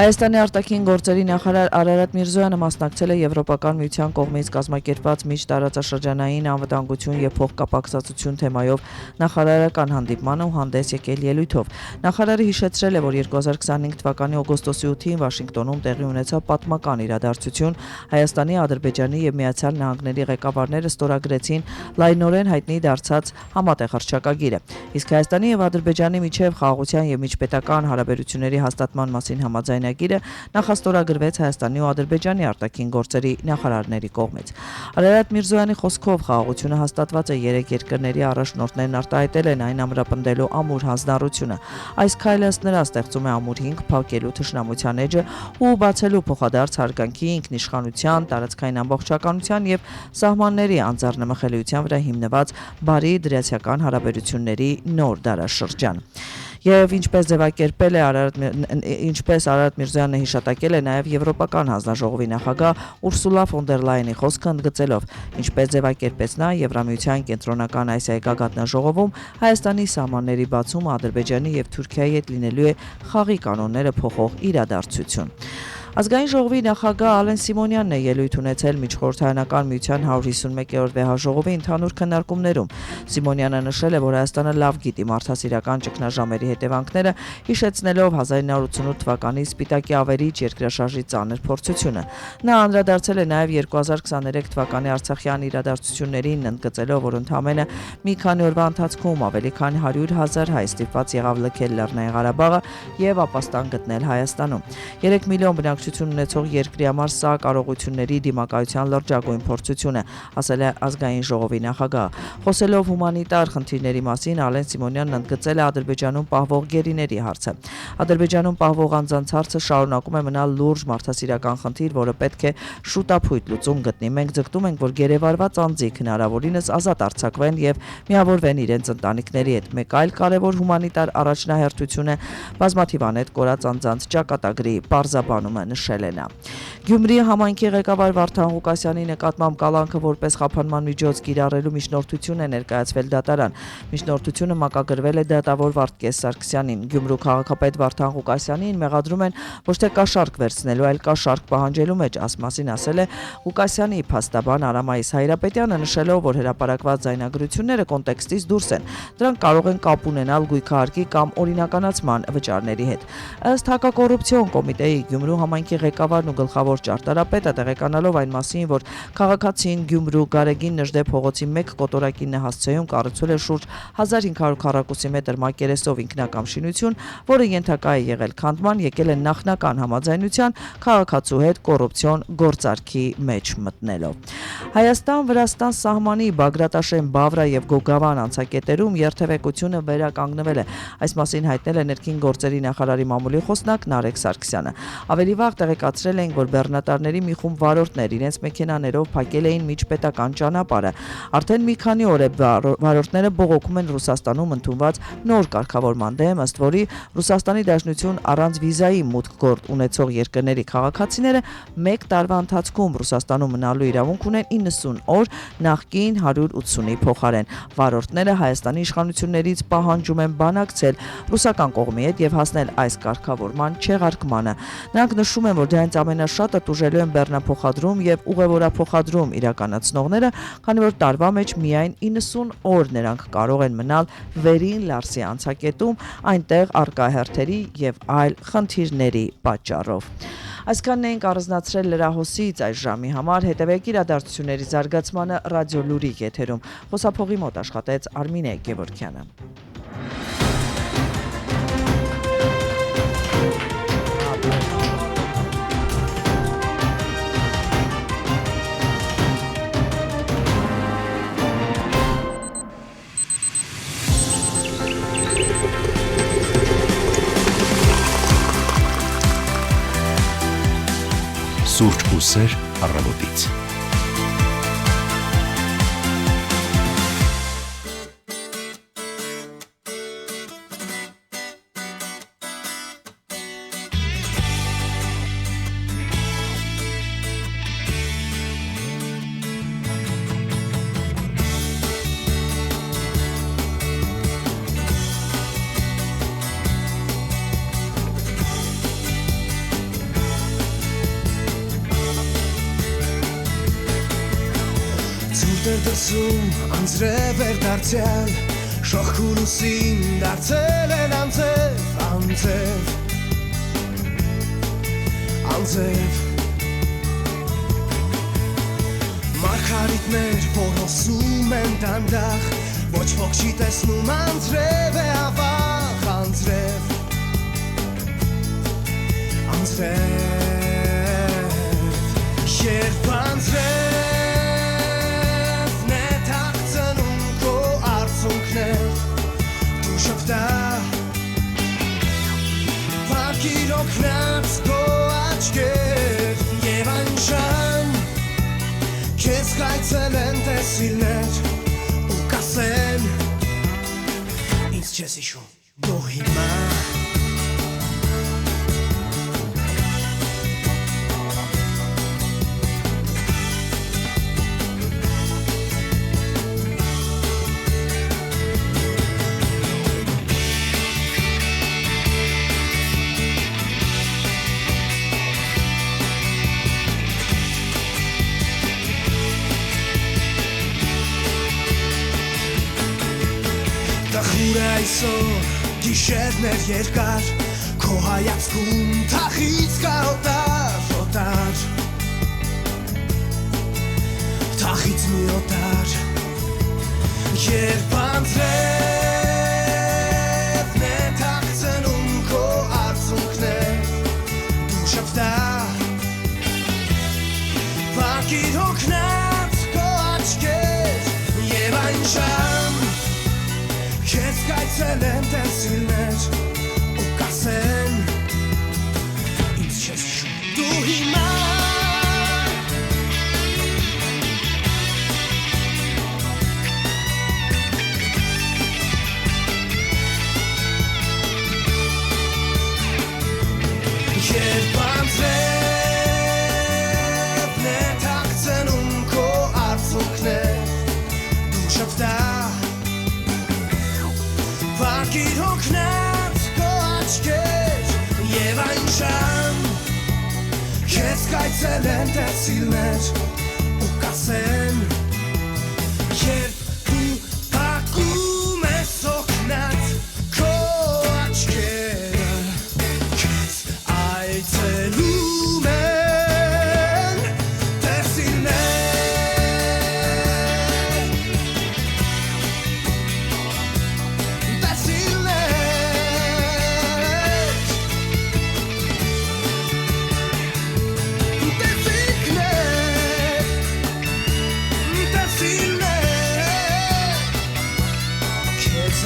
Հայաստանի արտաքին գործերի նախարար Արարատ Միրզոյանը մասնակցել է Եվրոպական միության կողմից կազմակերպված միջտարածաշրջանային անվտանգություն եւ փոխկապակցություն թեմայով նախարարական հանդիպմանը ու հանդես եկել ելույթով։ Նախարարը հիշեցրել է, որ 2025 թվականի օգոստոսի 8-ին Վաշինգտոնում տեղի ունեցավ պատմական իրադարձություն։ Հայաստանի, Ադրբեջանի եւ Միացյալ Նահանգների ղեկավարները ստորագրեցին լայնորեն հայտնի դարձած համատեղ հռչակագիրը։ Իսկ Հայաստանի եւ Ադրբեջանի միջև խաղաղության եւ միջպետական հարաբերությունների հաստատման մասին համաձայնագիրը նախաստորագրվեց Հայաստանի ու Ադրբեջանի արտաքին գործերի նախարարների կողմից։ Արարատ Միրզոյանի խոսքով խաղաղությունը հաստատված է 3 երկրների առաջնորդներն արտահայտել են այն ամրապնդելու ամուր հանձնառությունը։ Այս քայլը ըստ նրա ստեղծում է ամուր հիմք փակելու թշնամության էջը ու բացելու փոխադարձ հարգանքի, ինքնիշխանության, տարածքային ամբողջականության եւ սահմանների անձեռնմխելիության վրա հիմնված բարի դրացիական հարաբերությունների նոր դարաշրջան։ Եվ ինչպես ձևակերպել է Արարատ Միրզոյանը հիշատակել է նաև Եվրոպական հանձնաժողովի նախագահ Ուրսուլա ֆոն դեր Լայենի խոսքը ընդգծելով, ինչպես ձևակերպեց նա Եվրամիության կենտրոնական Ասիայի գագաթնաժողովում Հայաստանի սահմանների բացումը Ադրբեջանի եւ Թուրքիայի հետ լինելու է խաղի կանոնները փոխող իրադարձություն։ Ազգային ժողովի նախագահ Ալեն Սիմոնյանն է ելույթ ունեցել Միջխորհրդարանական միության 151-րդ վեհաժողովի ընդհանուր քննարկումներում։ Սիմոնյանը նշել է, որ Հայաստանը լավ գիտի մարդասիրական ճգնաժամերի հետևանքները, հիշեցնելով 1988 թվականի Սպիտակի ավերիչ երկրաշարժի ծանր փորձությունը։ Նա անդրադարձել է նաև 2023 թվականի Արցախյան իրադարձություններին, ընդգծելով, որ ընդամենը մի քանի օրվա ընթացքում ավելի քան 100,000 հայ ստիպված եղավ լքել Լեռնային Ղարաբաղը եւ ապաստան գտնել Հայաստանում։ 3 միլիոն բնակչություն ունեցող երկրի համար սա կարողությունների դիմակայության լրջագույն փորձություն է, ասել է ազգային ժողովի նախագահը։ Խոսելով հումանիտար խնդիրների մասին, Ալեն Սիմոնյանն ընդգծել է Ադրբեջանում պահվող գերիների հարցը։ Ադրբեջանում պահվող անձանց հարցը շարունակում է մնալ լուրջ մարդասիրական խնդիր, որը պետք է շուտափույթ լուծում գտնի։ Մենք ձգտում ենք, որ գերեվարված անձիկ հնարավորինս ազատ արձակվեն եւ միավորվեն իրենց ընտանիքների հետ։ Մեկ այլ կարևոր հումանիտար առաջնահերթություն է բազմաթիվ անհետ կորած անձանց ճակատագրի պարզաբանումը, նշել է նա։ Գյումրի համայնքի ղեկավար Վարդան Ղուկասյանի նկատմամբ կալանքը որպես խափանման միջոց կիրառելու միջնորդություն է ներկայացվել դատարան։ Միջնորդությունը մակագրվել է դատավոր Վարդգես Սարգսյանին։ Գյումրու քաղաքապետ Վարդան Ղուկասյանին մեղադրում են ոչ թե կաշառք վերցնելու, այլ կաշառք պահանջելու մեջ, ասմասին ասել է Ղուկասյանի փաստաբան Արամայիս Հայրապետյանը, նշելով, որ հրապարակված ձայնագրությունները կոնտեքստից դուրս են։ Դրանք կարող են կապ ունենալ գույքահարկի կամ օրինականացման վճարների հետ։ Ըստ հակակոռուպցիոն կոմիտեի Գյումրու համայնքի ղեկավարն ու գլխավոր ճարտարապետը տեղեկանալով այն մասին, որ քաղաքացին Գյումրու Գարեգին Նժդե փողոցի 1 կոտորակի նահասցեում կառուցվել է շուրջ 1500 քառակուսի մետր մակերեսով ինքնակամ շինություն, որը ենթակա է եղել քանդման, եկել է նախնական համաձայնության քաղաքացու հետ կոռուպցիոն գործարքի մեջ մտնելով։ Հայաստան-Վրաստան սահմանի Բագրատաշեն, Բավրա եւ Գոգավան անցակետերում երթևեկությունը վերականգնվել է։ Այս մասին հայտնել է ներքին գործերի նախարարի մամուլի խոսնակ Նարեկ Սարգսյանը։ Ավելի վաղ տեղեկացրել էին, որ բեռնատարների մի խումբ վարորդներ իրենց մեքենաներով փակել էին միջպետական ճանապարհը։ Արդեն մի քանի օր է վարորդները բողոքում են Ռուսաստանում ընդունված նոր կարգավորման դեմ, ըստ որի Ռուսաստանի Դաշնություն առանց վիզայի մուտք գործ ունեցող երկրների քաղաքացիները 1 տարվա ընթացքում Ռուսաստանում մնալու իրավունք ունեն 90 օր նախկին 180-ի փոխարեն։ Վարորդները Հայաստանի իշխանություններից պահանջում են բանակցել ռուսական կողմի հետ եւ հասնել այս կարգավորման չեղարկմանը։ Նրանք նշում են, որ դրանից ամենաշատը տուժելու են բեռնափոխադրում եւ ուղևորափոխադրում իրականացնողները, քանի որ տարվա մեջ միայն 90 օր նրանք կարող են մնալ վերին Լարսի անցակետում, այնտեղ արկա հերթերի եւ այլ խնդիրների պատճառով։ Այսքանն էինք առանձնացրել լրահոսից այս ժամի համար, հետևեք իրադարձությունների զարգացմանը ռադիո լուրիկ եթերում։ Խոսափողի մոտ աշխատեց Արմինե Գևորգյանը։ Սուրճ ու սեր առավոտից։ էր դրսում անձրև էր դարձյալ շողքուլուսին դարձել են անձև Մարգարիտներ որ հոսում են դանդաղ ոչ ոք չի տեսնում անձրև է ավաղ անձրև երբ անձրևն է թաքցնում քո արցունքներ դու շփտա Փակիր օգնած քո աչքեր եւ անշան քեզ կայցել են տեսիլներ ու կասեն ինձ չես հիշում դու հիմա Տխուր այսօր գիշերն էր երկար Քո հայացքում թախից կա օտար Թախից մի օտար Երբ անձրևն է թաքցնում քո արցունքներ Դու շփտա Փակիր հոգնած քո աչքեր Եվ այն ժամ Քեզ կայցել են տեսիլներ ու կասեն ինձ չես հիշում դու հիմա Երբ անձրևն է թաքցնում քո արցունքներ դու շփտա Փակիր հոգնած քո աչքեր եւ այն ժամ քեզ կայցել են տեսիլներ ու կասեն երբ դու փակում ես օգնած քո աչքերը քեզ այցելում են տեսիլներ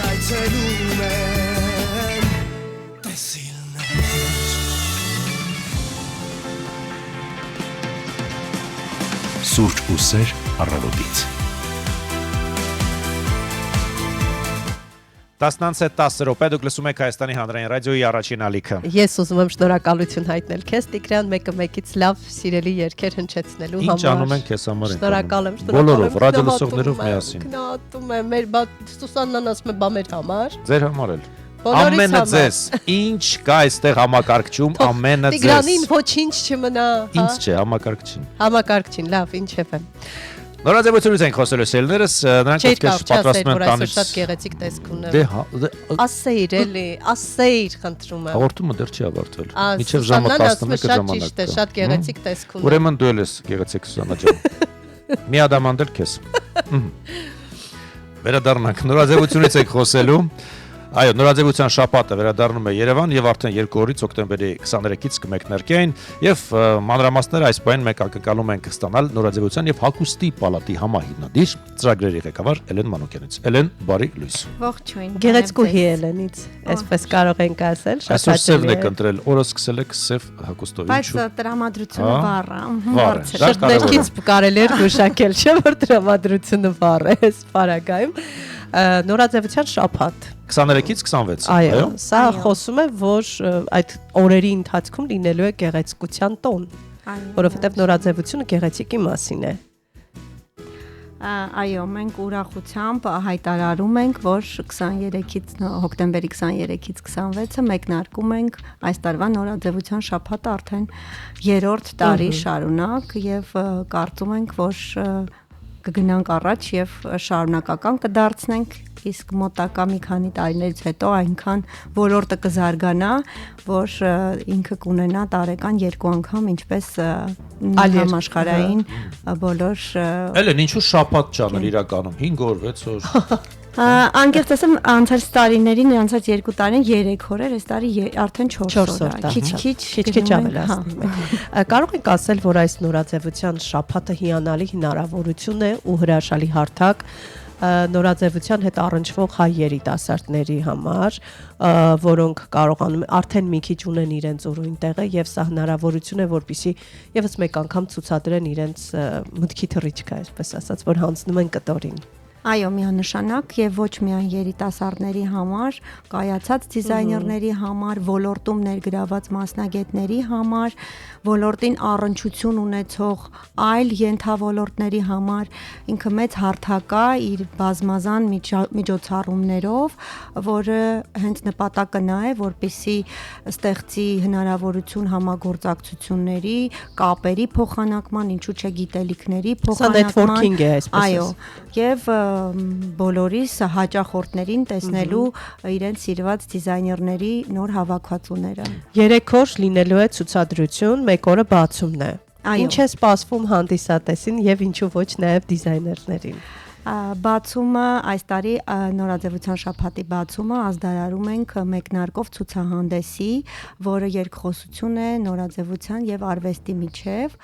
Այցելում են տեսիլներ Սուրճ ու սեր առավոտից 10:10 րոպե դուք լսում եք Հայաստանի հանրային ռադիոյի առաջին ալիքը։ Ես ուզում եմ շնորհակալություն հայտնել քեզ Տիգրան մեկը մեկից լավ սիրելի երգեր հնչեցնելու համար։ Ինչ անում ենք քեզ համար ենք։ Շնորհակալ եմ, Բոլորով ռադիո լսողներով միասին։ Գնահատում եմ, մեր Սուսաննան ասում է բա մեր համար։ Ձեր համար էլ։ Բոլորիս Ամենը համար։ ձեզ։ Ինչ կա այստեղ համակարգչում, ամենը ձեզ։ Տիգրանին ոչինչ չմնա, հա։ Ինչ չէ, համակարգչին։ Համակարգչին, լավ, ինչև եմ։ Նորաձևությունից ենք խոսելու սելներս, նրանք ովքեր պատրաստում են տանից։ Շատ գեղեցիկ տեսք ունեմ։ Դե Ասեիր էլի, ասեիր խնդրում եմ։ հաղորդումը դեռ չի ավարտվել։ Միջև ժամը Սուսաննան 11-ը շատ ժամանակ ճիշտ է, կա։ շատ գեղեցիկ տեսք ունեմ։ Ուրեմն դու ես գեղեցիկ Սուսաննա ջան։ Մի ադամանդել քեզ։ Վերադառնանք նորաձևությունից ենք խոսելու։ Այո, նորաձևության շաբաթը վերադառնում է Երևան եւ արդեն 2 օրից օկտեմբերի 23-ից կմեկնարկեն եւ մանրամասները այս պայն մեկ ակնկալում ենք ստանալ նորաձևության եւ հագուստի պալատի համահիմնադիր ծրագրերի ղեկավար Էլեն Մանուկյանից։ Էլեն, բարի լույս։ Ողջույն։ Գեղեցկուհի Էլենից, այսպես կարող ենք ասել, շատ Այսօր սևն հաճելի է կընտրել, օրը սկսել եք սև հագուստով, Բայց ինչու։ տրամադրությունը վառ է։ Վառ է, Հարցը դա շատ Ներքից կարելի էր գուշակել, չէ՞ որ տրամադրությունը վառ է այս պարագայում։ Նորաձևության շաբաթ 23-ից 26։ Այո, սա Այո։ խոսում է, որ այդ օրերի ընթացքում լինելու է գեղեցկության տոն, որովհետև նորաձևությունը գեղեցիկի մասին է։ Այո, մենք ուրախությամբ հայտարարում ենք, որ 23-ից հոկտեմբերի 23-ից 26-ը մեկնարկում ենք այս տարվա նորաձևության շաբաթը արդեն 3-րդ տարի շարունակ եւ կարծում ենք, որ կգնանք առաջ եւ շարունակական կդարձնենք, իսկ մոտակա մի քանի տարիներից հետո այնքան ոլորտը կզարգանա, որ ինքը կունենա տարեկան 2 անգամ, ինչպես համաշխարհային բոլոր Էլեն, ինչու շաբաթ ճանել իրականում 5 օր, 6 օր։ Անկեղծ ասեմ, անցած տարիներին, անցած 2 տարին 3 օրեր, այս տարի արդեն 4 օր է։ Քիչ ավելացնում է։ Կարող եք ասել, որ այս նորաձևության շաբաթը հիանալի հնարավորություն է ու հրաշալի հարթակ նորաձևության հետ առնչվող հայ երիտասարդների համար, որոնք կարողանում արդեն մի քիչ ունեն իրենց ուրույն տեղը եւ սա հնարավորություն է, որպեսզի եւս մեկ անգամ ցուցադրեն իրենց մտքի թռիչքը, այսպես ասած, որ հանձնում են կտորին։ Այո, միանշանակ եւ ոչ միայն երիտասարդների համար, կայացած դիզայներների համար, ոլորտում ներգրաված մասնագետների համար, ոլորտին առնչություն ունեցող այլ ենթավորորդների համար ինքը մեծ հարթակա իր բազմազան միջոցառումներով, որը հենց նպատակը նա է, որպեսզի ստեղծի հնարավորություն համագործակցությունների, կապերի փոխանակման, ինչու՞ չէ գիտելիքների փոխանակման։ Սա networking է, այսպես։ Այո, եւ բոլորիս հաճախորդներին տեսնելու իրենց սիրված դիզայներների նոր հավաքածուները։ 3 օր լինելու է ցուցադրություն, 1 օրը բացումն է։ Ինչ է սպասվում հանդիսատեսին եւ ինչու ոչ նաեւ դիզայներներին։ Բացումը այս տարի նորաձևության շաբաթի բացումը ազդարարում ենք մեկնարկով ցուցահանդեսի, որը երկխոսություն է նորաձևության եւ արվեստի միջև,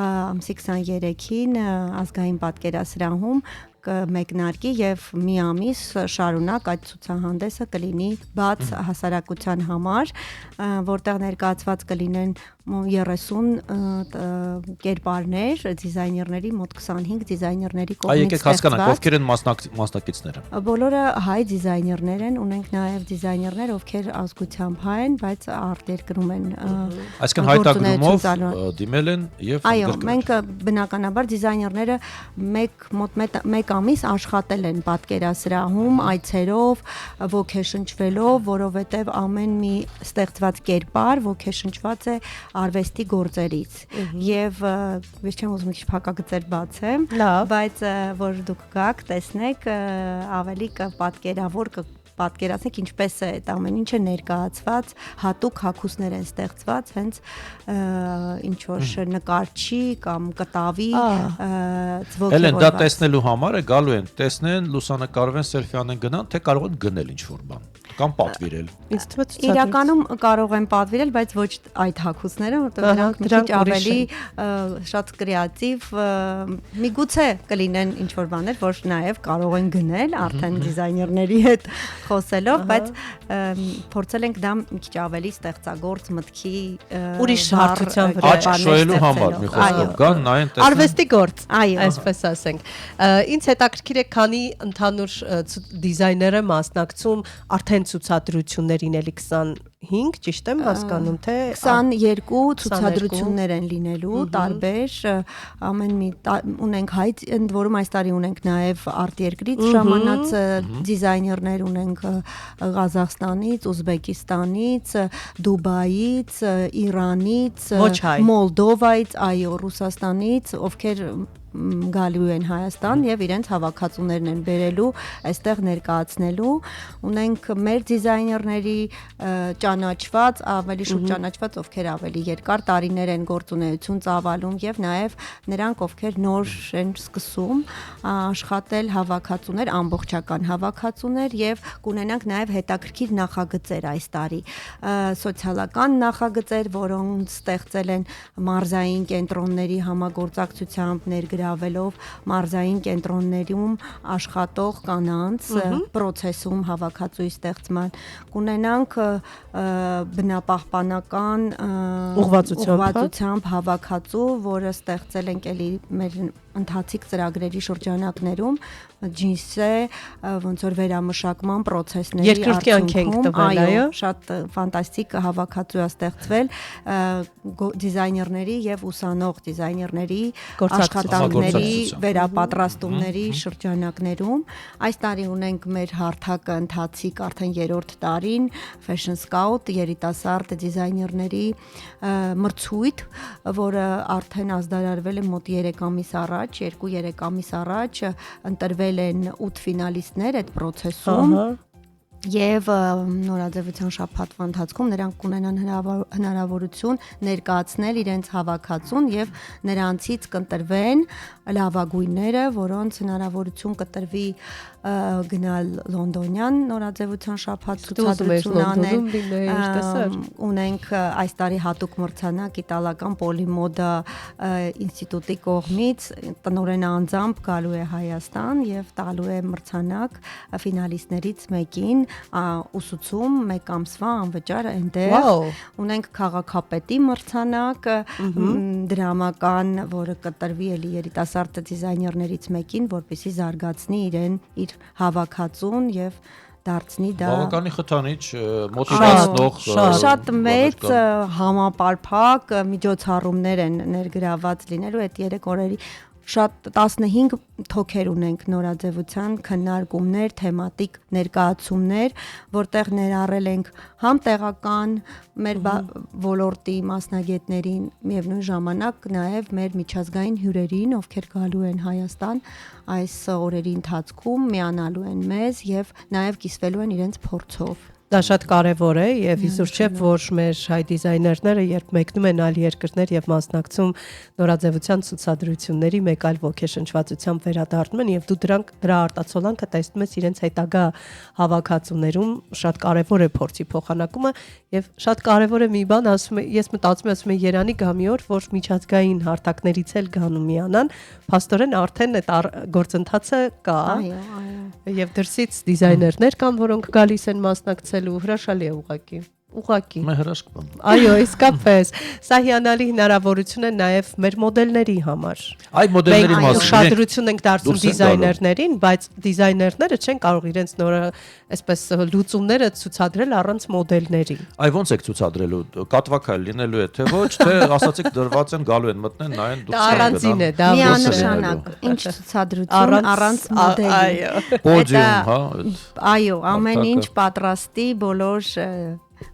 ամսի 23-ին ազգային պատկերասրահում կմեկնարկի եւ մի ամիս շարունակ այդ ցուցահանդեսը կլինի բաց հասարակության համար, որտեղ ներկայացված կլինեն 30 կերպարներ, դիզայներների մոտ 25 դիզայներների կողմից Եկեք հասկանանք, ովքեր են մասնակիցները։ Բոլորը հայ դիզայներներ են, ունենք նաեւ դիզայներներ, ովքեր ազգությամբ հայ են, բայց արտերկրում են։ Այսինքն հայտագրումով դիմել են եւ Այո, մենք բնականաբար դիզայներները մեկ ամիս աշխատել են պատկերասրահում, այցերով, ոգեշնչվելով, որովհետև ամեն մի ստեղծված կերպար ոգեշնչված է արվեստի գործերից։ Եվ ես չեմ ուզում քիչ փակագծեր բացեմ, բայց որ դուք գաք, տեսնեք, ավելի կպատկերավոր պատկերացնեք ինչպես է այդ ամեն ինչը ներկայացված, հատուկ հագուստներ են ստեղծված հենց ինչ որ նկարչի կամ կտավի ձվոկի Էլեն դա տեսնելու համար է գալու են, տեսնեն, լուսանկարվեն, սելֆի անեն, գնան, թե կարող են գնել ինչ-որ բան կամ պատվիրել։ Իրականում կարող են պատվիրել, բայց ոչ այդ հագուստները, որտեղ դրանք ավելի շատ կրեատիվ, միգուցե կլինեն ինչ-որ բաներ, որ նաև կարող են գնել արդեն դիզայներների հետ խոսելով, բայց փորձել ենք դա մի քիչ ավելի ստեղծագործ մտքի ուրիշ հարթության վրա շոյելու համար մի խոսքով կան, նայեն տեսնեն արվեստի գործ, այսպես ասենք։ Ինձ հետաքրքիր է, քանի ընդհանուր դիզայները մասնակցում արդեն ցուցադրություններին էլի 25, ճիշտ եմ հասկանում, թե 22 ցուցադրություններ են լինելու, տարբեր, ամեն մի ունենք հայ, ընդ որում այս տարի ունենք նաև արտերկրից ժամանած դիզայներներ ունենք Ղազախստանից, Ուզբեկիստանից, Դուբայից, Իրանից, Մոլդովայից, այո, Ռուսաստանից, ովքեր գալու են Հայաստան եւ իրենց հավաքածուներն են բերելու, այստեղ ներկայացնելու։ Ունենք մեր դիզայներների ճանաչված, ավելի շուտ ճանաչված, ովքեր ավելի երկար տարիներ են գործունեություն ծավալում եւ նաեւ նրանք, ովքեր նոր են սկսում աշխատել հավաքածուներ, ամբողջական հավաքածուներ եւ կունենանք նաեւ հետաքրքիր նախագծեր այս տարի։ Սոցիալական նախագծեր, որոնց ստեղծել են մարզային կենտրոնների համագործակցությամբ ներգրավելով մարզային կենտրոններում աշխատող կանանց process-ում հավաքածուի ստեղծման, կունենանք բնապահպանական ուղղվածությամբ հավաքածու, որը ստեղծել ենք էլի մեր ընթացիկ ծրագրերի շրջանակներում, ջինսե ոնց որ վերամշակման process-ների արդյունքում, այո, շատ ֆանտաստիկ հավաքածու է ստեղծվել դիզայներների եւ ուսանող դիզայներների աշխատանքների վերապատրաստումների շրջանակներում։ Այս տարի ունենք մեր հարթակը ընթացիկ արդեն 3-րդ տարին Fashion Scout երիտասարդ դիզայներների մրցույթ, որը արդեն ազդարարվել է մոտ 3 ամիս առաջ, 2-3 ամիս առաջ ընտրվել են 8 ֆինալիստներ այդ process-ում։ Եվ նորաձևության շաբաթվա ընթացքում նրանք կունենան հնարավորություն ներկայացնել իրենց հավաքածուն եւ նրանցից կընտրվեն լավագույնները, որոնց հնարավորություն կտրվի գնալ լոնդոնյան նորաձևության շաբաթ ցուցադրություն անել։ Ունենք այս տարի հատուկ մրցանակ իտալական Պոլիմոդա ինստիտուտի կողմից տնօրեն անձամբ գալու է Հայաստան եւ տալու է մրցանակ ֆինալիստներից մեկին ուսուցում 1 ամսվա անվճար այնտեղ ունենք քաղաքապետի մրցանակ դրամական, որը կտրվի էլի երիտասարդ դիզայներներից մեկին, որպեսզի զարգացնի իրեն իր հավաքածուն եւ դարձնի դա բավականի խթանիչ մոտիվացնող շատ մեծ համապարփակ միջոցառումներ են ներգրաված լինելու այդ 3 օրերի շատ 15 թոքեր ունենք նորաձևության քննարկումներ, թեմատիկ ներկայացումներ, որտեղ ներառել ենք համ տեղական մեր ոլորտի մասնագետներին, միևնույն ժամանակ նաև մեր միջազգային հյուրերին, ովքեր գալու են Հայաստան այս օրերի ընթացքում, միանալու են մեզ եւ նաև կիսվելու են իրենց փորձով։ Դա շատ կարևոր է եւ իզուր չէ որ մեր հայ դիզայներները երբ մեկնում են այլ երկրներ եւ մասնակցում նորաձևության ցուցադրությունների մեկ այլ ոգեշնչվածությամբ վերադառնում են եւ դու դրա արտացոլանքը տեսնում ես իրենց հետագա հավաքածուներում շատ կարևոր է փորձի փոխանակումը եւ շատ կարևոր է մի բան ասում եմ ես մտածում եմ Երանի գամի օր որ միջազգային հարթակներից էլ գանում միանան փաստորեն արդեն այդ գործընթացը կա եւ դրսից դիզայներներ կան որոնք գալիս են մասնակցելու հրաշալի է ուղղակի Մե հրաշք բան։ Այո, իսկապես։ Սա հիանալի հնարավորություն է նաև մեր մոդելների համար։ Այ մոդելների մասին ուշադրություն ենք դարձնում դիզայներներին, բայց դիզայներները չեն կարող իրենց նոր այսպես լուծումները ցուցադրել առանց մոդելների։ Այ ոնց եք ցուցադրելու։ Կատվակայել լինելու է թե ոչ, թե ասացիք դրված են գալու են մտնեն նայեն դուք։ Դա առանձին է, դա միանշանակ։ Ինչ ցուցադրություն առանց մոդելի։ Պոդիում, հա։ Այո, ամեն ինչ պատրաստի բոլոր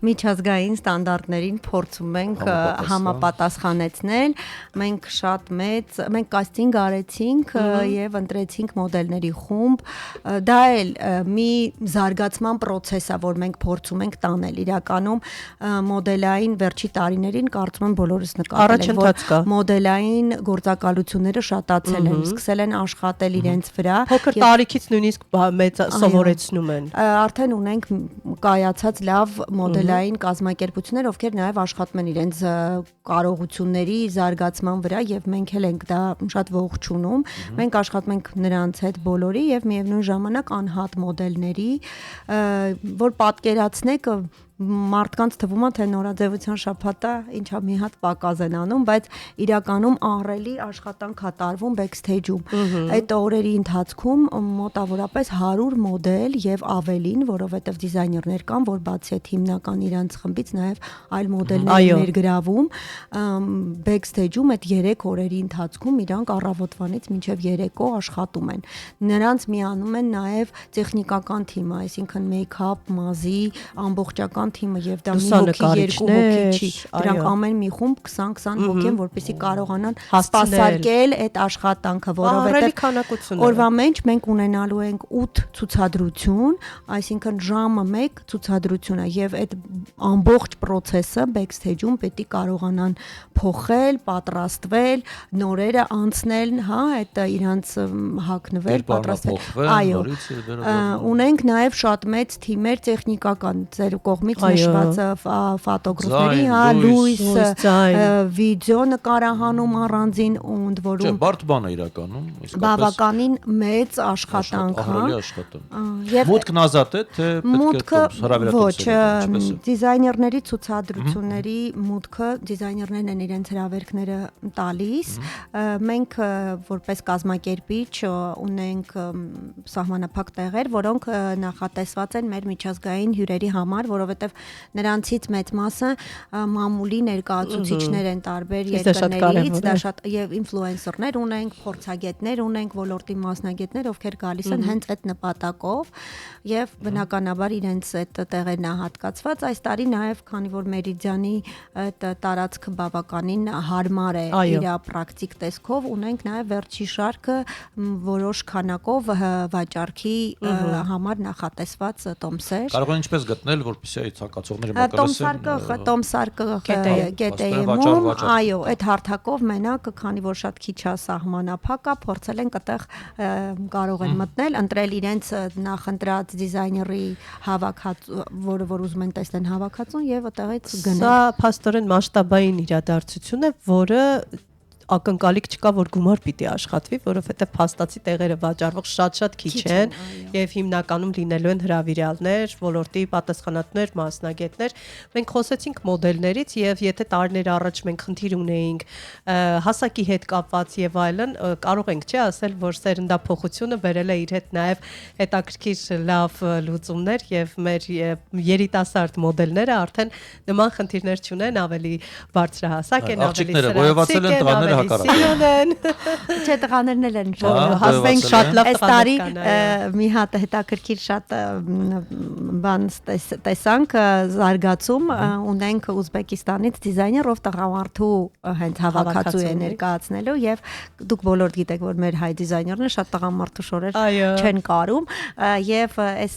միջազգային ստանդարտներին փորձում ենք համապատասխանեցնել։ Մենք շատ մենք կաստինգ արեցինք եւ ընտրեցինք մոդելների խումբ։ Դա էլ մի զարգացման process է, որ մենք փորձում ենք տանել։ Իրականում մոդելային վերջի տարիներին կարծում եմ բոլորս նկատել են, որ մոդելային գործակալությունները շատացել են, սկսել են աշխատել իրենց վրա։ Փոքր տարիքից նույնիսկ մեծ սովորեցնում են։ Արդեն ունենք կայացած լավ մոդելային կազմակերպություններ, ովքեր նաև աշխատում են իրենց կարողությունների զարգացման վրա եւ մենք էլ ենք դա շատ ողջունում։ Մենք աշխատում ենք նրանց հետ բոլորի եւ միևնույն ժամանակ անհատ մոդելների, որ պատկերացնեք մարդկանց թվում է թե նորաձևության շաբաթը ինչա մի հատ պակաս են անում, բայց իրականում ահռելի աշխատանք է տարվում backstage-ում։ Այդ օրերի ընթացքում մոտավորապես 100 մոդել եւ ավելին, որովհետեւ դիզայներներ կան, որ բացի այդ հիմնական իրանց խմբից նաեւ այլ մոդելներ ներգրավում, backstage-ում այդ 3 օրերի ընթացքում իրանք առավոտվանից մինչեւ երեկո աշխատում են։ Նրանց միանում են նաեւ տեխնիկական թիմը, այսինքն make-up, մազի, ամբողջական թիմը եւ դա մի հոգի, 2 հոգի չի։ Դրանք ամեն մի խումբ 20-20 հոգի են, որպեսզի կարողանան սպասարկել այդ աշխատանքը, որովհետեւ օրվա մեջ մենք ունենալու ենք 8 ցուցադրություն, այսինքն ժամը 1 ցուցադրություն է եւ այդ ամբողջ process-ը backstage-ում պետք է կարողանան փոխել, պատրաստվել, նորերը անցնել, հա, այդ իրանց հագնվել, պատրաստվել։ Այո։ Ունենք նաեւ շատ մեծ թիմեր տեխնիկական ձեր կողմից նշված ֆոտոգրաֆերի, հա, լույս, վիդեո նկարահանում առանձին ընդ որում։ Չէ, բարդ բան է իրականում, իսկապես։ Բավականին մեծ աշխատանք, հա։ Մուտքն ազատ է, թե պետք է հրավերակցել։ Ոչ, դիզայներների ցուցադրությունների մուտքը դիզայներներն են իրենց հրավերքները տալիս։ Մենք որպես կազմակերպիչ ունենք սահմանափակ տեղեր, որոնք նախատեսված են մեր միջազգային հյուրերի համար, որովհետև որովհետև նրանցից մեծ մասը մամուլի ներկայացուցիչներ են տարբեր երկրներից, դա շատ եւ ինֆլուենսերներ ունենք, փորձագետներ ունենք, ոլորտի մասնագետներ, ովքեր գալիս են հենց այդ նպատակով եւ բնականաբար իրենց այդ տեղերն է հատկացված այս տարի նաեւ քանի որ Մերիդիանի այդ տարածքը բավականին հարմար է իր պրակտիկ տեսքով ունենք նաեւ վերջի շարքը որոշ քանակով վաճառքի համար նախատեսված տոմսեր կարող են ինչպես գտնել որպեսզի այդ ցանկացողները մակալեսեն տոմսարկը GTM-ում այո այդ հարթակով մենակ քանի որ շատ քիչ է սահմանափակ է փորձել են այդտեղ կարող են մտնել ընտրել իրենց նախընտրած դիզայների հավաքածու որը որ ուզում են տեսնեն հավաքածուն եւ այդտեղից գնել Սա փաստորեն մասշտաբային իրադարձություն է, որը ակնկալիք չկա, որ գումար պիտի աշխատվի, որովհետև փաստացի տեղերը վաճառվող շատ քիչ են եւ հիմնականում լինելու են հրավիրյալներ, ոլորտի պատասխանատուներ, մասնագետներ։ Մենք խոսեցինք մոդելներից եւ եթե տարիներ առաջ մենք խնդիր ունեինք հասակի հետ կապված եւ այլն, կարող ենք չէ ասել, որ սերնդափոխությունը բերել է իր հետ նաեւ հետաքրքիր լավ լուծումներ եւ մեր երիտասարդ մոդելները արդեն նման խնդիրներ չունեն, ավելի բարձրահասակ են, ավելի սրացիկ են, Սիրուն են։ Չէ, տղաներն էլ են հասվենք շատ լավ տարի մի հատ հետաքրքիր շատ բան տեսանք զարգացում ունենք Ուզբեկիստանից դիզայներ ով տղամարդու հենց հավաքածու է ներկայացնելու եւ դուք բոլորդ գիտեք որ մեր հայ դիզայներները շատ տղամարդու շորեր չեն կարում եւ այս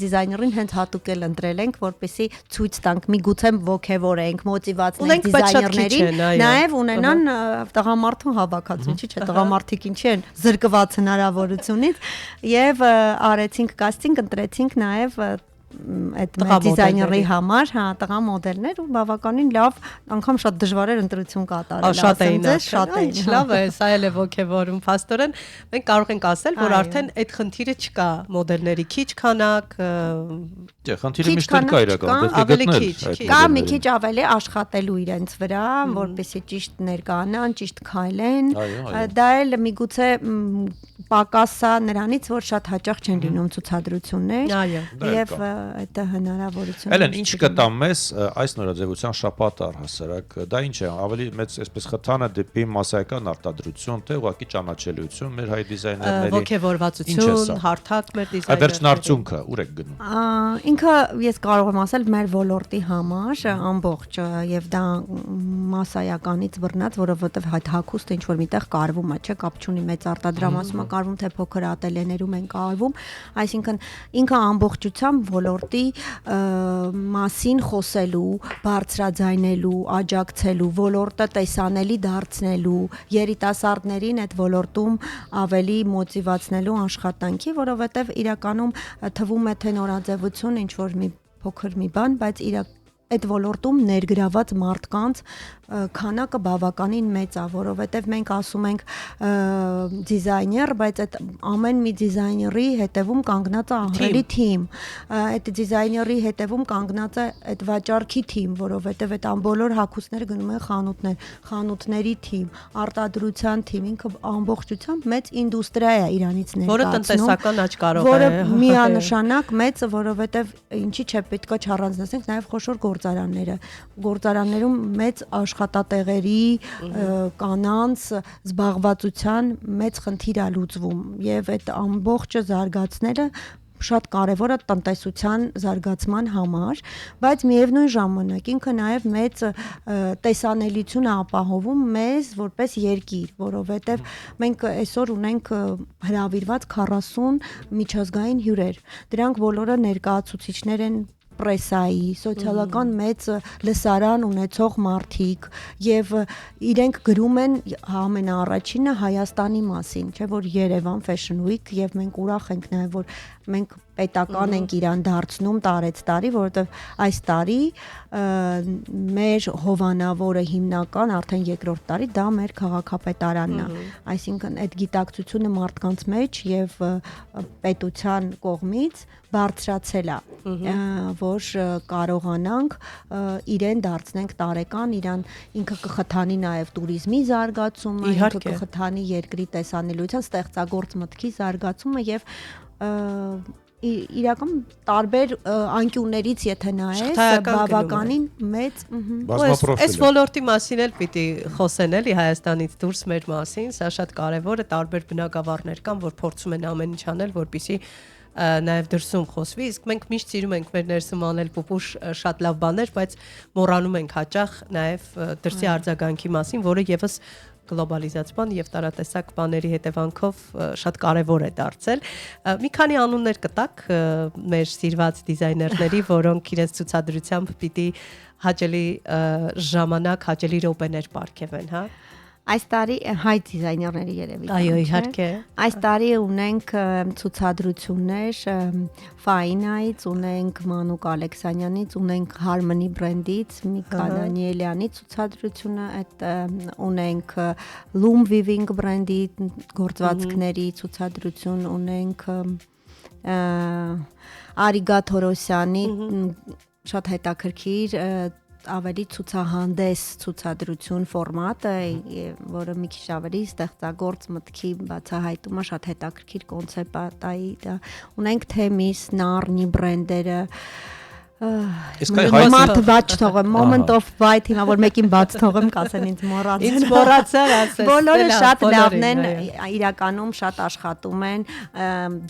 դիզայներին հենց հատուկ էլ ընտրել ենք որպեսզի ցույց տանք միգուցե ոգևորենք մոտիվացնենք դիզայներներին նաեւ ունենան տղամարդու հավաքածու, չէ՞, տղամարդիկ ինչի են զրկված հնարավորությունից եւ արեցինք կաստինգ, ընտրեցինք նաեւ այդ դիզայների համար, հա, տղա մոդելներ ու բավականին լավ, անգամ շատ դժվար էր ընտրություն կատարել, շատ էին, լավ է, սա էլ է ոգևորում փաստորեն, մենք կարող ենք ասել, որ արդեն այդ խնդիրը չկա մոդելների քիչ քանակ, չէ, խնդիրը միշտ կա իրականում, ավելի քիչ, կա մի քիչ ավելի աշխատելու իրենց վրա, որպեսզի ճիշտ ներկայանան, ճիշտ քայլեն, դա էլ միգուցե պակասա նրանից, որ շատ հաճախ չեն լինում ցուցադրություններ, եւ այդ հնարավորությունը։ Էլեն, ինչ կտա մեզ այս նորաձևության շաբաթ առհասարակ, դա ինչ է, ավելի մեծ այսպես խթանը դեպի մասսայական արտադրություն, թե ուղղակի ճանաչելիություն մեր հայ դիզայներների ոգևորվածություն, հարթակ մեր դիզայներների։ Վերջնարդյունքը ուր եք գնում։ Ինքը ես կարող եմ ասել մեր ոլորտի համար ամբողջ եւ դա մասսայականից բռնած, որովհետեւ հակուստ ինչ որ միտեղ կարվում է, չէ, կապ չունի մեծ արտադրամասում կարվում թե փոքր ատելյեներում են կարվում, այսինքն ինքը ամբողջությամբ ոլորտի մասին խոսելու, բարձրաձայնելու, աջակցելու, ոլորտը տեսանելի դարձնելու, երիտասարդներին այդ ոլորտում ավելի մոտիվացնելու աշխատանքի, որովհետև իրականում թվում է թե նորաձևություն ինչ որ մի փոքր մի բան, բայց այդ ոլորտում ներգրաված մարդկանց քանակը բավականին մեծ է, որովհետև մենք ասում ենք դիզայներ, բայց այդ ամեն մի դիզայների հետևում կանգնած է ահռելի թիմ, այդ դիզայների հետևում կանգնած է այդ վաճառքի թիմ, որովհետև այդ բոլոր հագուստները գնում են խանութներ, խանութների թիմ, արտադրության թիմ, ինքը ամբողջությամբ մեծ ինդուստրիա է իրանից ներկայացնում, որը տնտեսական աճ կարող է, որը միանշանակ մեծ, որովհետև ինչի՞ չէ պետք է չառանձնացնենք նաև խոշոր գործարաններում մեծ աշխատատեղերի կանանց զբաղվածության մեծ խնդիր է լուծվում եւ այդ ամբողջը զարգացնելը շատ կարևոր է տնտեսության զարգացման համար, բայց միևնույն ժամանակ ինքը նաև մեծ տեսանելիություն է ապահովում մեզ որպես երկիր, որովհետև մենք այսօր ունենք հրավիրված 40 միջազգային հյուրեր, դրանք բոլորը ներկայացուցիչներ են պրեսայի, սոցիալական մեծ լսարան ունեցող մարդիկ եւ իրենք գրում են ամենաառաջինը Հայաստանի մասին, չէ՞ որ Երևան Fashion Week եւ մենք ուրախ ենք նաեւ որ մենք պետական ենք իրան դարձնում տարեցտարի, որովհետև այս տարի մեր հովանավորը հիմնական արդեն երկրորդ տարի դա մեր քաղաքապետարանն է, այսինքն այդ գիտակցությունը մարդկանց մեջ եւ պետության կողմից բարձրացել է, որ կարողանանք իրեն դարձնենք տարեկան, իրան ինքը կխթանի նաեւ туриզմի զարգացումը, ինքը կխթանի երկրի տեսանելիության, ստեղծագործ մտքի զարգացումը եւ իրական տարբեր անկյուններից եթե նայես Շղթայական բավականին մեծ Բազմապրոֆիլ Այս ոլորտի մասին էլ պիտի խոսեն էլի Հայաստանից դուրս մեր մասին, սա շատ կարևոր է, տարբեր բնակավարներ կան, որ փորձում են ամեն ինչ անել, որպեսզի նաև դրսում խոսվի, իսկ մենք միշտ սիրում ենք մեր ներսում անել պուպուշ շատ լավ բաներ, բայց մոռանում ենք հաճախ նաև դրսի արձագանքի մասին, որը եւս գլոբալիզացման եւ տարատեսակ բաների հետևանքով շատ կարեւոր է դարձել։ Մի քանի անուններ կտակ մեր սիրված դիզայներների, որոնք իրենց ցուցադրությամբ պիտի հաճելի ժամանակ, հաճելի րոպեներ պարգևեն, հա։ Այս տարի հայ դիզայներների երևի։ Այո, իհարկե։ Այս տարի ունենք ցուցադրություններ Ֆայնայից, ունենք Մանուկ Ալեքսանյանից, ունենք Harmony brand-ից, Միկա Դանիելյանի ցուցադրությունը, այդ ունենք Loom Weaving brand-ի գործվածքների ցուցադրություն, ունենք Արիգա Թորոսյանի շատ հետաքրքիր ավելի ցուցահանդես ցուցադրություն ֆորմատը, որը մի քիչ ավելի ստեղծագործ մտքի բացահայտում է, շատ հետաքրքիր կոնցեպտ է, ունենք Թեմիս, Նարնի բրենդերը, Մարդ բաց թողեմ, moment of white, հիմա որ մեկին բաց թողեմ, կասեն ինձ մոռացել։ Ինձ մոռացել ասես։ Բոլորը շատ լավն են, իրականում շատ աշխատում են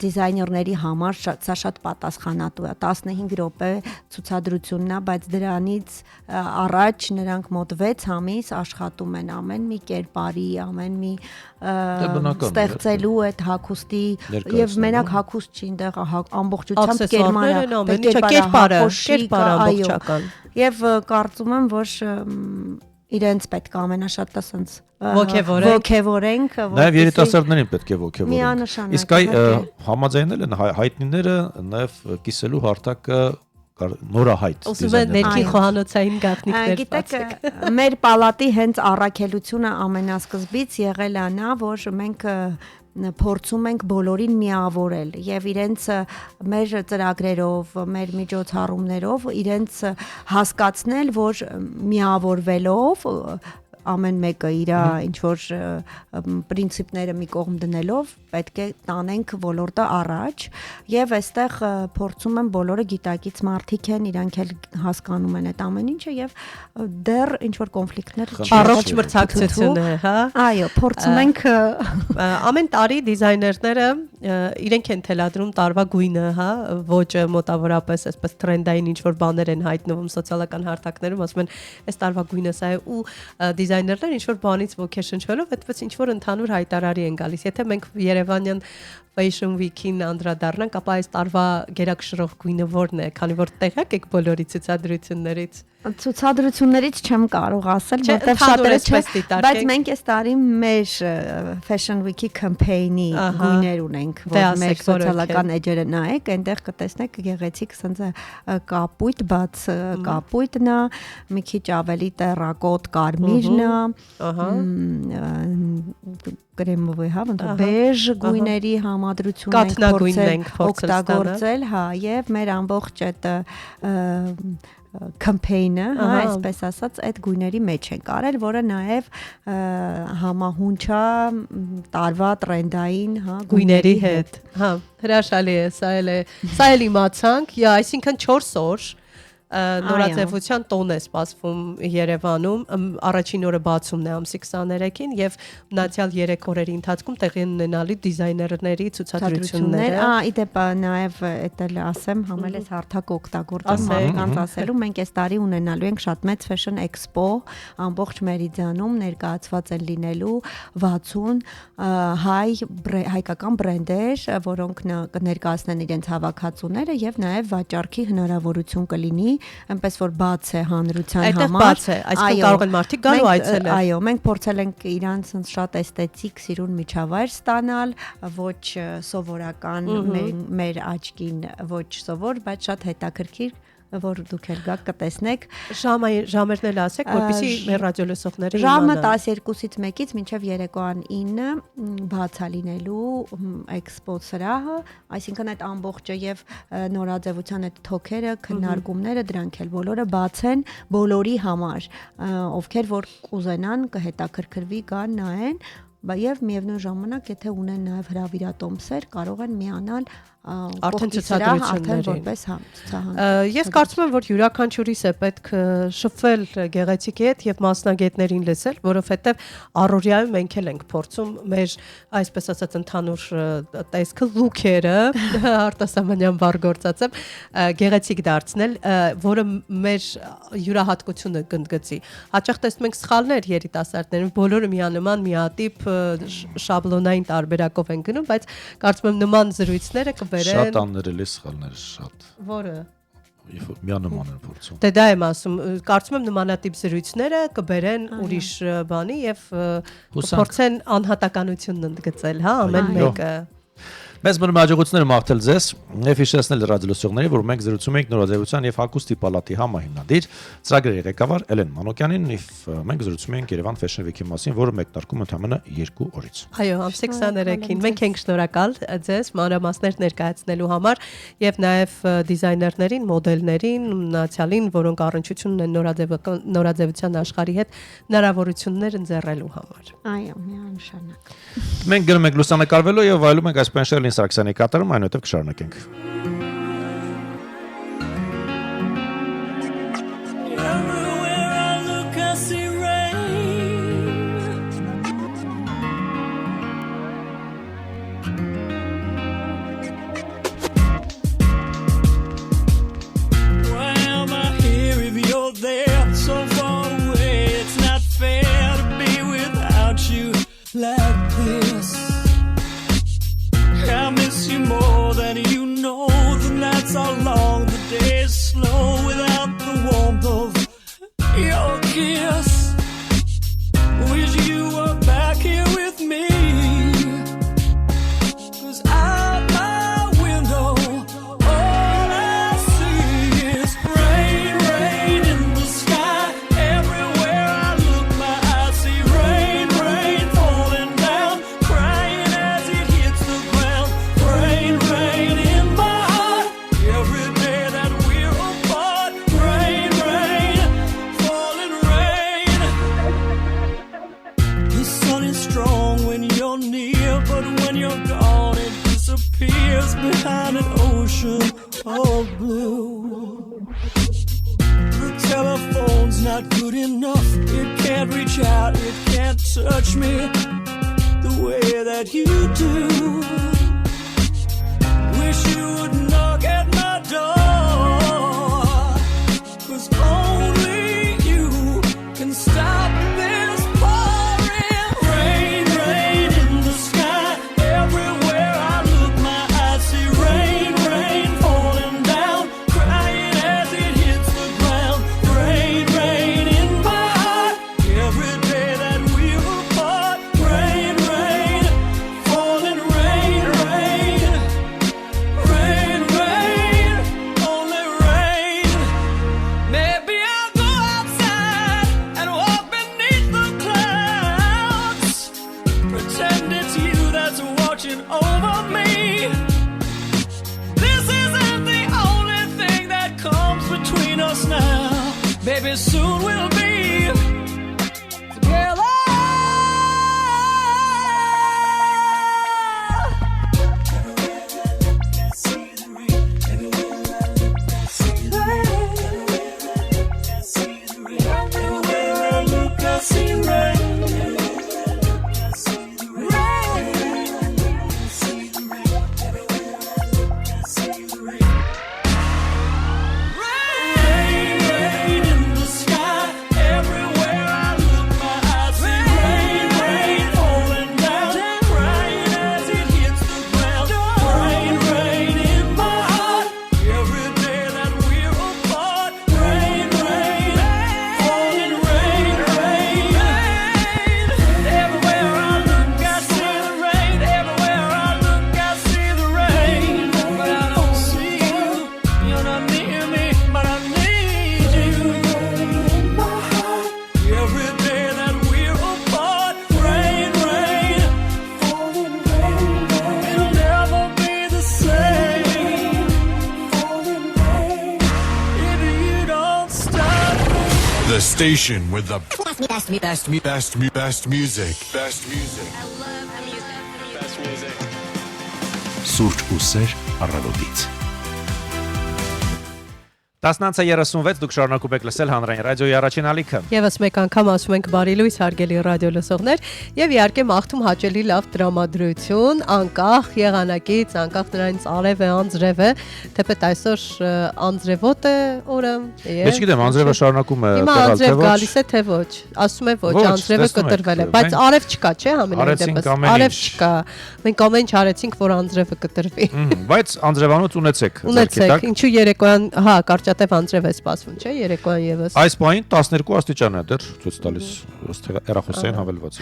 դիզայներների համար, սա շատ պատասխանատու է։ 15 րոպե ցուցադրությունն է, բայց դրանից առաջ նրանք մոտ 6 ամիս աշխատում են ամեն մի կերպարի, ամեն մի ստեղծելու այդ հագուստի եւ մենակ հագուստ չի, այնտեղ ամբողջությամբ կերպարը ամբողջական։ Եվ կարծում եմ, որ իրենց պետք է ամենաշատը ասենց ոգևորենք, նաև երիտասարդներին պետք է ոգևորենք։ Միանշանակ։ Իսկ այ համաձայնել են հայտնիները նաև կիսելու հարթակը նորահայտ Ոսում են ներքին խոհանոցային գաղտնիքներ Գիտեք, մեր պալատի հենց առաքելությունը ամենասկզբից եղել է նա, որ մենք փորձում ենք բոլորին միավորել եւ իրենց մեր ծրագրերով, մեր միջոցառումներով իրենց հասկացնել, որ միավորվելով ամեն մեկը իր ինչ որ պրինցիպները մի կողմ դնելով պետք է տանենք ոլորտը առաջ եւ այստեղ փորձում են բոլորը գիտակից մարդիկ են, իրանք էլ հասկանում են այդ ամեն ինչը եւ դեռ ինչ որ կոնֆլիկտներ առողջ մրցակցություն է, հա։ Այո, փորձում ենք ամեն տարի դիզայներները իրենք են թելադրում տարվա գույնը, հա, ոճը մոտավորապես այսպես տրենդային ինչ որ բաներ են հայտնվում սոցիալական հարթակներում, ասում են, այս տարվա գույնը սա է ու դիզայներները ինչ որ բանից ոգեշնչվելով այդպես ինչ որ ընդհանուր հայտարարի են գալիս։ Եթե մենք Երևանյան Fashion Week-ին անդրադառնանք, ապա այս տարվա գերակշռող գույնը որն է, քանի որ տեղյակ եք բոլորի ցուցադրություններից։ Ցուցադրություններից չեմ կարող ասել, որտեղ շատերը չէ, բայց մենք այս տարի մեր Fashion Week-ի campaign-ի գույներ ունենք, որ մեր սոցիալական էջերը նայեք, այնտեղ կտեսնեք գեղեցիկ ասենց կապույտ, բաց կապույտն է, մի քիչ ավելի տերակոտ կարմիրն է, կրեմովի, հա, ոնց բեժ գույների համադրություն ենք փորձել օգտագործել, հա, եւ մեր ամբողջ այդ campaign-ը, հա, այսպես ասած, այդ գույների մեջ ենք արել, որը նաև համահունչ է տարվա տրենդային, հա, գույների հետ։ Հա, հրաշալի է, սա էլ իմացանք, այսինքն 4 օր նորաձևության տոն է սպասվում Երևանում, առաջին օրը բացումն է ամսի 23-ին եւ մնացյալ 3 օրերի ընթացքում տեղի ունենալի դիզայներների ցուցադրությունները։ Իդեպ նաեւ էտել ասեմ, համել ես հարթակ օգտագործում մարդկանց ասելու, մենք այս տարի ունենալու ենք շատ մեծ Fashion Expo ամբողջ Մերիդիանում ներկայացված են լինելու 60 հայկական բրենդեր, որոնք կներկայացնեն իրենց հավաքածուները եւ նաեւ վաճառքի հնարավորություն կլինի այնպես որ բաց է հանրության համար։ Այդտեղ բաց է, այսինքն կարող են մարդիկ գալ ու այցելել։ Այո, մենք փորձել ենք իրանց շատ էսթետիկ սիրուն միջավայր ստանալ, ոչ սովորական մեր աչքին, ոչ սովոր, բայց շատ հետաքրքիր, որ դուք էլ գաք կտեսնեք։ Ժամերն էլ ասեք, որպեսզի մեր ռադիոլսողները ժամը 12-ից 1-ից մինչև երեկոյան 9 բաց է լինելու էքսպո սրահը, այսինքն այդ ամբողջը եւ նորաձևության այդ թոքերը, քննարկումները, դրանք էլ բոլորը բաց են բոլորի համար, ովքեր որ կուզենան կհետաքրքրվի գան նայեն եւ միևնույն ժամանակ եթե ունեն նաեւ հրավիրատոմսեր, կարող են միանալ Արդեն ցուցադրություններին որպես ցուցահանդես։ Ես կարծում եմ, որ յուրաքանչյուրիս է պետք շփվել գեղեցիկի հետ եւ մասնագետներին լսել, որովհետեւ առօրյայում մենք էլ ենք փորձում մեր, այսպես ասած, ընդհանուր տեսքը լուքերը, արտասահմանյան բառ գործածեմ, գեղեցիկ դարձնել, որը մեր յուրահատկությունը կընդգծի։ Հաճախ տեսնում ենք սխալներ երիտասարդներում, բոլորը միանման, միատիպ շաբլոնային տարբերակով են գնում, բայց կարծում եմ նման զրույցները Շատ աններելի սխալներ, շատ։ Որը միանման են փորձում։ Դե դա եմ ասում, կարծում եմ նմանատիպ զրույցները կբերեն ուրիշ բանի եւ փորձեն անհատականությունն ընդգծել, հա, ամեն մեկը։ Մեզ մնում հաջողություններ մաղթել ձեզ եւ հիշեցնել ռադիոլսողների, որ մենք զրուցում ենք նորաձևության եւ հագուստի պալատի համահիմնադիր ծրագրերի ղեկավար Էլեն Մանոկյանին եւ մենք զրուցում ենք Երևան Fashion Week-ի մասին, որը մեկնարկում ընդամենը 2 օրից։ Այո, ամսի 23-ին մենք ենք շնորհակալ ձեզ մանրամասներ ներկայացնելու համար եւ նաեւ դիզայներներին, մոդելներին, մնացյալին, որոնք առնչություն ունեն նորաձևության աշխարհի հետ հնարավորություններ ընձեռելու համար։ Այո, միանշանակ։ Մենք գնում ենք լուսանկարվելու եւ վայելում ենք այսպես Շերլին Սարգսյանի կատարում, այնուհետև կշարունակենք։ Like this, I miss you more than you know. The nights are long, the days slow without the warmth of your kiss. Wish you were back here with me. 'Cause out my window, all I see is rain, rain in the sky. Everywhere I look, my eyes see rain, rain falling down, crying as it hits the ground. Rain, rain in my heart. Every day that we're apart. Rain, rain, falling rain. The sun is strong when you're near, but when you're gone, it disappears behind an ocean of blue. The telephone's not good enough. It can't reach out, it can't touch me the way that you do. Wish you would knock at my door. 'Cause only you can stop this pouring rain, rain in the sky. Everywhere I look, my eyes see rain, rain falling down, crying as it hits the ground. Rain, rain in my heart. Every day that we're apart. Rain, rain, falling rain, rain. Rain, rain, only rain. Maybe I'll go outside and walk beneath the clouds. Pretend it's you that's watching over me. This isn't the only thing that comes between us now. Baby, soon we'll be together. Everywhere I look, I see rain. Rain, rain in the sky. Everywhere I look, my eyes see rain, rain falling down, crying as it hits the ground. Rain, rain in my heart. Every day that we're apart. Rain, rain, falling rain, rain, rain. Everywhere I look, I see the rain. Everywhere I look, I see the rain. But I don't see you. You're not near me, but I need you. Every day that we're apart. Rain, rain, falling rain. It'll never be the same. Falling rain. If you don't stop. The station with the Best music. Best music. Սուրճ ու սեր առավոտից 10:36 դուք շարունակում եք լսել հանրային ռադիոյի առաջին ալիքը։ Եվս մեկ անգամ ասում ենք բարի լույս հարգելի ռադիո լսողներ եւ իհարկե մաղթում հաճելի լավ տրամադրություն, անկախ եղանակից, անկախ նրանից արև է, անձրև է, թեպետ այսօր անձրևոտ է օրը։ Ես գիտեմ, անձրևը շարունակում է Հիմա տեղալ թե անձրև ոչ։ գալիս է թե ոչ։ Ասում է ոչ, Ոչ, անձրևը տեսնում եք, կտրվել է, մենք բայց արև չկա, չէ՞ համենայն արեցինք դեպս։ ամեն Արև ինչ։ չկա։ Մենք ամեն ինչ արեցինք, որ անձրևը կտրվի։ Բայց անձրևանոց ունեցեք ձեր Ունեցեք, գիտակ։ ինչու երեկոյան, հա, կարճատև անձրև է սպասվում, չէ՞, երեկոյան եւս։ Այս պահին 12 աստիճան է դեռ ցույց տալիս ըստ հեռախոսային հավելվածի։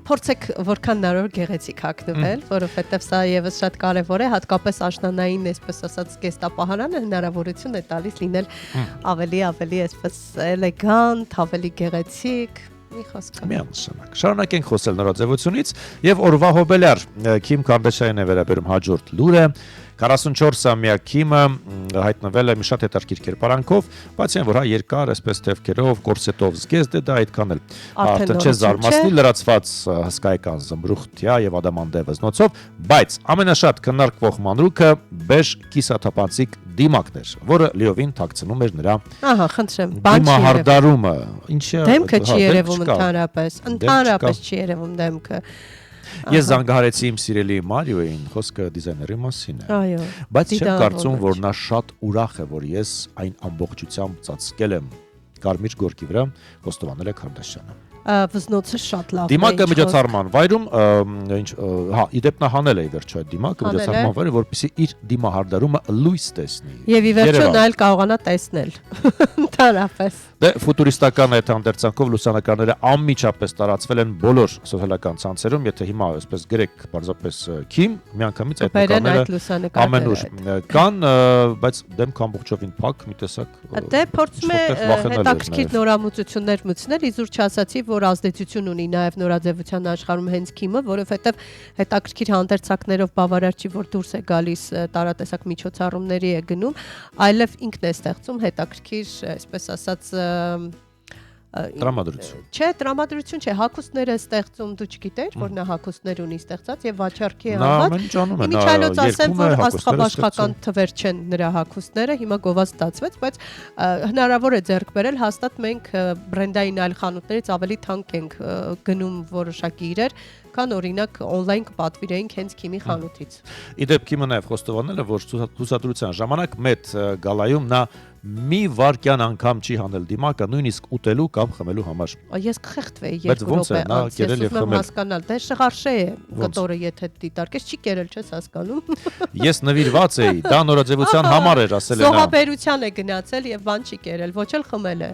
Փորձեք որքան հնարավոր գեղեցիկ հագնվել, որովհետև սա եւս շատ կարեւոր է, հատկապես աշնանային, այսպես ասած, կեստապահարանը հնարավորություն է տալիս լինել ավելի այսպես էլեգանտ, ավելի գեղեցիկ։ Մի խոսքով։ Միանշանակ։ Շարունակենք խոսել նորաձևությունից եւ օրվա հոբելյար Քիմ Կարդաշյանն է վերաբերում հաջորդ լուրը 44-ամյա Քիմը հայտնվել է մի շատ հետաքրքիր կերպարանքով, բայց այն որ հա երկար, այսպես թևքերով, կորսետով զգեստ է դա այդքան էլ արդեն չէ զարմացնի լրացված հսկայական զմբրուխտյա եւ ադամանդե վզնոցով, բայց ամենաշատ քննարկվող մանրուքը բեժ կիսաթափանցիկ դիմակն էր, որը լիովին թաքցնում էր նրա Ահա, խնդրեմ, բան չի դիմահարդարումը, ինչի դեմքը չի երևում ընդհանրապես չի երևում դեմքը։ Ես զանգահարեցի իմ սիրելի Մարիոյին, խոսքը դիզայների մասին է։ Այո։ Բայց չեմ կարծում, որ նա շատ ուրախ է, որ ես այն ամբողջությամբ ծածկել եմ Կարմիր գորգի վրա, խոստովանել է Քարդաշյանը։ Վզնոցը շատ լավ է։ Դիմակը միջոցառման վայրում, հա, իդեպ նա հանել է ի վերջո այդ դիմակը միջոցառման վայրը, որպեսզի իր դիմահարդարումը լույս տեսնի։ Եվ ի վերջո նա էլ կարողանա տեսնել։ Ընդհանրապես։ Դե ֆուտուրիստական այդ հանդերձանքով լուսանկարները անմիջապես տարածվել են բոլոր սոցիալական ցանցերում, եթե հիմա այսպես գրեք պարզապես Քիմ, միանգամից այդ նկարները ամենուր կան, բայց դեմքը ամբողջովին փակ, մի տեսակ։ Դե փորձում է հետաքրքիր նորամուծություններ մտցնել, իզուր չասացի, որ ազդեցություն ունի նաև նորաձևության աշխարհում հենց Քիմը, որովհետև հետաքրքիր հանդերձանքներով բավարար չի, որ դուրս է գալիս տարատեսակ միջոցառումների է գնում, այլև ինքն է ստեղծում հետաքրքիր, այսպես ասած տրամադրություն։ Չէ, տրամադրություն չէ, հագուստներ է ստեղծում, դու չգիտեր, որ նա հագուստներ ունի ստեղծած եւ վաչառքի է համած։ Իմիջիայլոց ասեմ, որ աստղաբաշխական թվեր չեն նրա հագուստները, հիմա գովաց ստացվեց, բայց հնարավոր է ձեռք բերել, հաստատ մենք բրենդային այլ խանութներից ավելի թանկ ենք գնում որոշակի իրեր, քան օրինակ on-line կպատվիրեինք հենց Քիմի խանութից։ Իդեպ Քիմը նաև խոստովանել է, որ ցուցադրության ժամանակ մեծ գալայում նա մի վարկյան անգամ չի հանել դիմակը, նույնիսկ ուտելու կամ խմելու համար։ Ես կխեղդվեի 2 րոպե անց, ես ուզում եմ հասկանալ, դե շղարշե է կտորը, եթե դիտարկես, չի կերել, չես հասկանում։ Ես նվիրված էի, դա նորաձևության համար էր, ասել է նա։ Զոհաբերության է գնացել եւ բան չի կերել, ոչ էլ խմել է։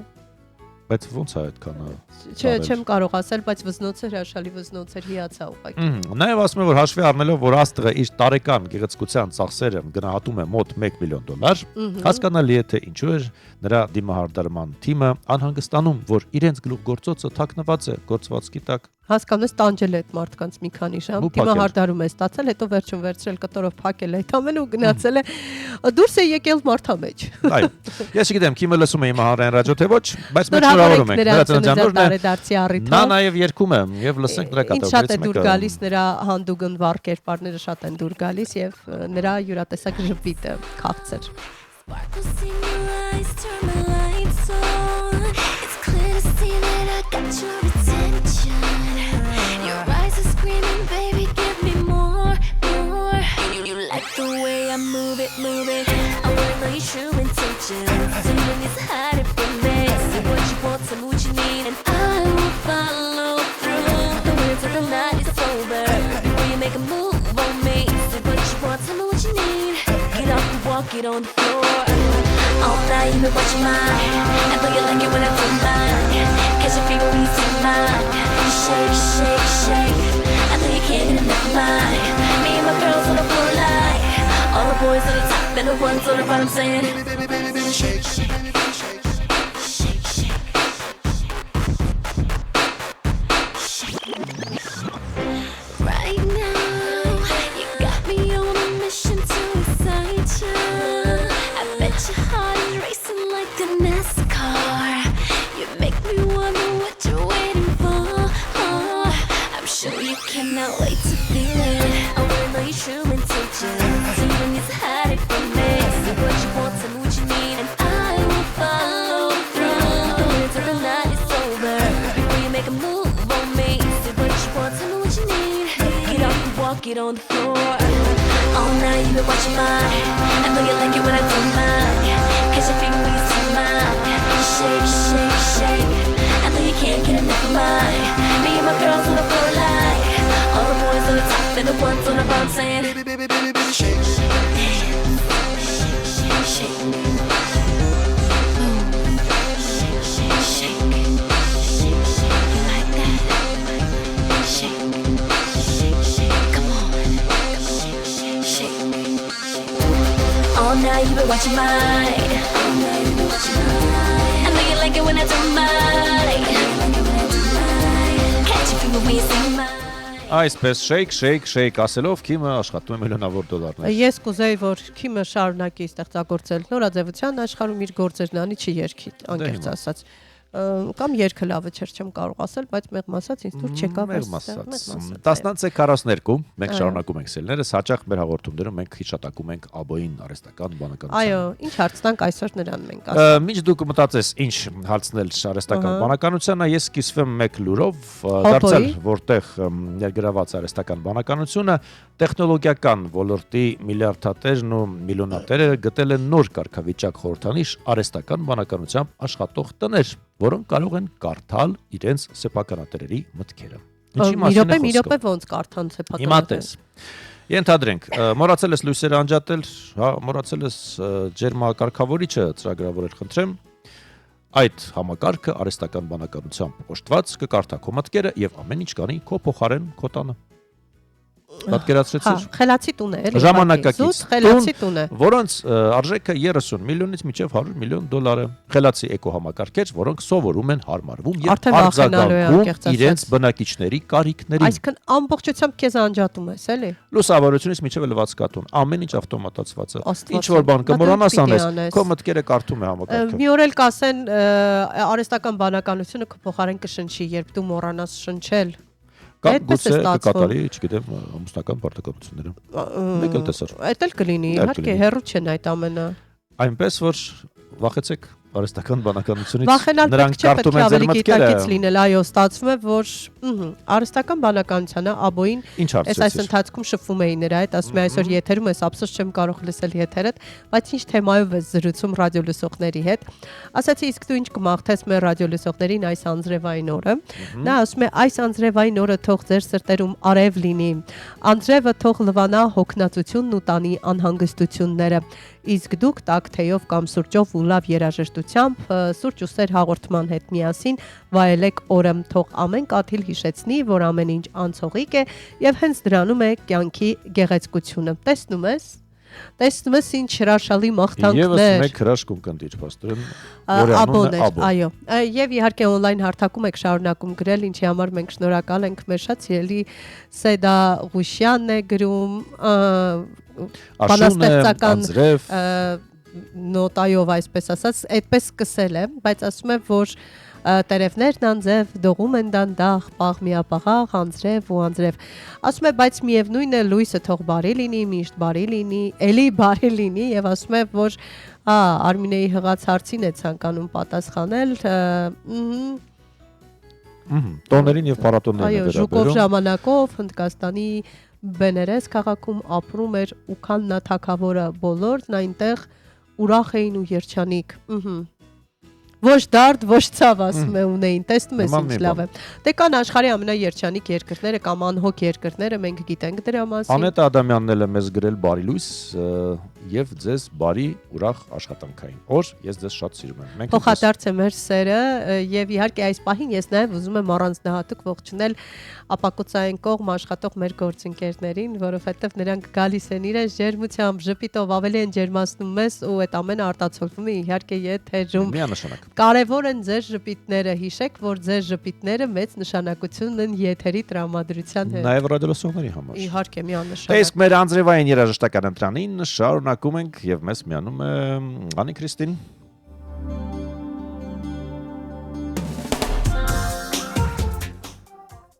Բայց ոնց է այդքան։ Չէ, չեմ կարող ասել, բայց վզնոցը հրաշալի վզնոց էր, հիացա ուղղակի։ Նաև ասում է, որ հաշվի առնելով, որ աստղը իր տարեկան գեղեցկության ծախսերը գնահատում է մոտ $1 միլիոն, հասկանալի է թե ինչու էր նրա դիմահարդարման թիմը անհանգստանում, որ իրենց գլուխգործոցը թաքնված է գործվածքի տակ։ Հասկանես տանջել է այդ մարդկանց մի քանի ժամ, դիմահարդարում է ստացել, հետո վերջում վերցրել կտորով փակել այդ ամենը ու գնացել է, դուրս է եկել մարդամեջ։ Այո։ Ես չգիտեմ, Քիմը լսում է իմ հանրային ռադիո թե ոչ, բայց մենք շնորհավորում ենք նրա ծննդյանորն։ Նա նաև երգում է եւ լսենք նրա կատարումից մեկը։ Շատ է դուր գալիս նրա հանդուգն վառ կերպարները շատ են դուր գալիս եւ նրա յուրատեսակ ժպիտը քաղցր։ Sparkles in your eyes, turn the lights on. It's clear to see that I got your attention. Your eyes are screaming, baby, give me more. You like the way I move it. I wanna know your true intentions. And when it's hard for me, say what you want, tell me what you need, and I will follow through. The words of the night is over. Before you make a move on me, say what you want, tell me what you need. Get off the wall, get on the floor. All night you've been watching mine. I know you like it when I do mine. Catch your feet when you take mine. Shake. I know you can't get enough of mine. Me and my girls on the floor like all the boys on the top and the ones on the bottom saying shake. Right now, you got me on a mission to excite you. I bet your heart is racing like a NASCAR. You make me sure you cannot wait to feel it. I wanna know your true intentions. You don't need to hide it from me. Say what you want, tell me what you need, and I will follow through. The way till the night is over. Before you make a move on me. Say what you want, tell me what you need. Get up and walk it on the floor. All night you've been watching mine. I know you like it when I do mine. Cause your finger when you see mine. Shake, shake, shake. I know you can't get enough of mine. Me and my girls on the floor like all the boys on the top and the ones on the bottom saying baby, baby, baby, baby, shake, shake, shake, shake, shake, shake, shake, shake. You like that? Shake, shake, shake. Come on, shake, shake, shake. All night you've been watching mine. I know you like it when I do mine. Catch you feeling when you see mine. Այսպես shake ասելով Քիմը աշխատում է միլիոնավոր դոլարներ։ Ես կուզեի, որ Քիմը շարունակի ստեղծագործել նորաձևության աշխարհում իր գործերն անի չի երգի, անկեղծ ասած։ Կամ երգը լավը չէր, չեմ կարող ասել, բայց մեղմ ասած ինձ դուր չեկավ այստեղ։ 10:42 մենք շարունակում ենք սելներս, հաճախ մեր հաղորդումներում մենք հիշատակում ենք ԱԲՕ-ին արհեստական բանականության։ Այո, ինչ հարց տանք այսօր նրան մենք ասենք։ Մինչ դուք մտածես ինչ հարցնել արհեստական բանականությանը, ես սկսվեմ մեկ լուրով, դարձյալ որտեղ ներգրաված արհեստական բանականությունը տեխնոլոգիական ոլորտի միլիարդատերն ու միլիոնատերերը գտել են նոր կարգավիճակ խորհրդանիշ արհեստական բանականությամբ աշխատող տներ, որոնք կարող են կարդալ իրենց սեփականատերերի մտքերը։ Մի րոպե ոնց կարդան սեփականատերը։ Հիմա տես։ Ենթադրենք, մոռացել ես լույսերը անջատել, հա, մոռացել ես ջերմակարգավորիչը ծրագրավորել, խնդրեմ։ Այդ համակարգը արհեստական բանականությամբ օժտված կկարդա քո մտքերը եւ ամեն ինչ կանի քո փոխարեն քո տանը։ Պատկերացրեցի։ Խելացի տուն է, էլի։ Ժամանակակից խելացի տուն է, որոնց արժեքը 30 միլիոնից մինչև 100 միլիոն դոլար է։ Խելացի էկոհամակարգեր, որոնք սովորում են հարմարվում եւ արձագանքում իրենց բնակիչների կարիքներին։ Այսինքն ամբողջությամբ քեզ անջատում ես, էլի։ Լուսավորությունից մինչև լվացկատուն, ամեն ինչ ավտոմատացված է։ Ինչ որ բան կմոռանաս անես, քո մտքերը կարդում է համակարգը։ Մի օր էլ կասեն արհեստական բանականությունը քո փոխարեն կշնչի, երբ դու մոռանաս շնչել։ Կամ գուցե կկատարի, չգիտեմ, ամուսնական պարտականությունները։ Մեկ էլ տեսար։ Այդ էլ կլինի, իհարկե, հեռու չեն այդ ամենը։ Այնպես որ վախեցեք արհեստական բանականությունից, վախենալ նրանք կարդում են ձեր մտքերը։ Լինել, այո, ստացվում է, որ արհեստական բանականությանը ԱԲՕ-ին այս ընթացքում շփվում էի նրա հետ, ասում է այսօր եթերում ես, ափսոս չեմ կարող լսել եթերդ, բայց ինչ թեմայով ես զրուցում ռադիոլսողների հետ։ Ասացի, իսկ դու ինչ կմաղթես մեր ռադիոլսողներին այս անձրևային օրը։ Նա ասում է, այս անձրևային օրը թող ձեր սրտերում արև լինի։ Անձրևը թող լվանա հոգնածությունն ու տանի անհանգստությունները։ Իսկ դուք տաք թեյով կամ սուրճով ու լավ երաժշտությամբ սուրճ ու սեր հաղորդման հետ միասին վայելեք օրը, թող ամեն կաթիլ հիշեցնի, որ ամեն ինչ անցողիկ է եւ հենց դրանում է կյանքի գեղեցկությունը։ Տեսնում ես ինչ հրաշալի մաղթանքներ։ Եվս մեկ հրաշքում կընտիր պաստորեն, որը անունն է ԱԲՕ։ Այո, եւ իհարկե օնլայն հարթակում եք շարունակում գրել, ինչի համար մենք շնորհակալ ենք, մեր շատ սիրելի Սեդա Ղուշյանն է գրում, բանաստեղծական նոտայով այսպես ասած, այդպես սկսել է, բայց ասում է, որ տերևներն անձև դողում են դանդաղ, պաղ միապաղաղ, անձրև ու անձրև։ Ասում է, բայց միևնույն է լույսը թող բարի լինի, միշտ բարի լինի, էլի բարի լինի եւ ասում է, որ Արմինեի հղած հարցին է ցանկանում պատասխանել, տոներին եւ փառատոներին այո, ժուկով ժամանակով Հնդկաստանի Բեներես քաղաքում ապրում էր Ուքաննա թագավորը, բոլորն այնտեղ ուրախ էին ու երջանիկ։ Ոչ դարդ, ոչ ցավ ասում է ունեին, տեսնում ես ինչ լավ է։ Դե կան աշխարհի ամենաերջանիկ երկրները կամ անհոգ երկրները, մենք գիտենք դրա մասին։ Անետ Ադամյանն էլ է մեզ գրել բարի լույս եւ ձեզ բարի ուրախ աշխատանքային օր, ես ձեզ շատ սիրում եմ։ Մենք փոխադարձ է մեր սերը եւ իհարկե այս պահին ես նաեւ ուզում եմ առանձնահատուկ ողջունել ապակուցային կողմ աշխատող մեր գործընկերներին, որովհետեւ նրանք գալիս են իրենց ջերմությամբ, ժպիտով ավելի են ջերմացնում մեզ ու այդ ամենը արտացոլվում է իհարկե եթերում։ Միանշանակ։ Կարևոր են ձեր ժպիտները, հիշեք, որ ձեր ժպիտները մեծ նշանակություն ունեն եթերի տրամադրության հետ։ Նաև ռադիոլսողների համար։ Իհարկե, միանշանակ։ Իսկ մեր անձրևային երաժշտական ընտրանին շարունակում ենք եւ մեզ միանում է Անի Քրիստին։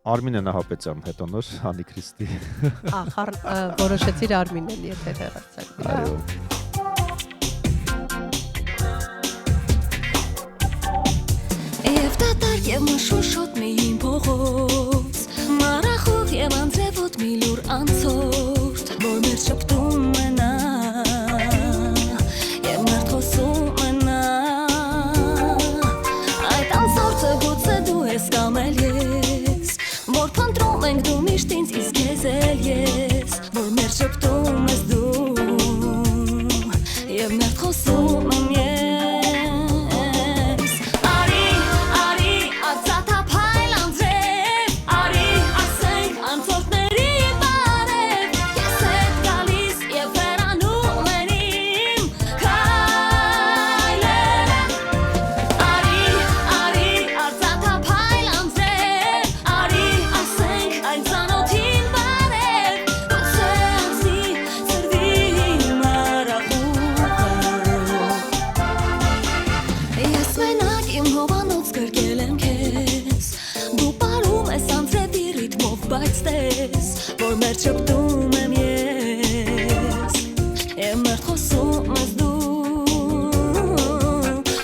Արմինե Նահապետյան, հետո նոր Հանի Քրիստի։ Ախր որոշեցիր Արմինեն եթե հեռացել։ Այո։ Եվ դատարկ և մշուշոտ մի իմ փողոց Մարախով և անձևոտ մի լուր անցորդ Որ մեր շպտում է նա Եվ մեր խոսում է նա Այդ անցորդը գուցե դու ես կամ էլ ես Որ փնտրում ենք դու միշտ ինձ իսկ ես էլ ես Որ մեր շպտում ես դու Եվ մեր խոսում եմ ես Բայց տես, որ մեր չպտում եմ ես Եվ մեր խոսում ես դու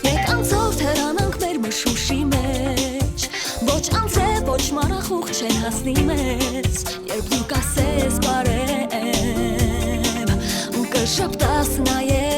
Մեկ անցորդ հեռանանք մեր մշուշի մեջ Ոչ անձե, ոչ մանախուղ չեն հասնի մեզ Երբ դու կասես բարև Կշպտաս նաև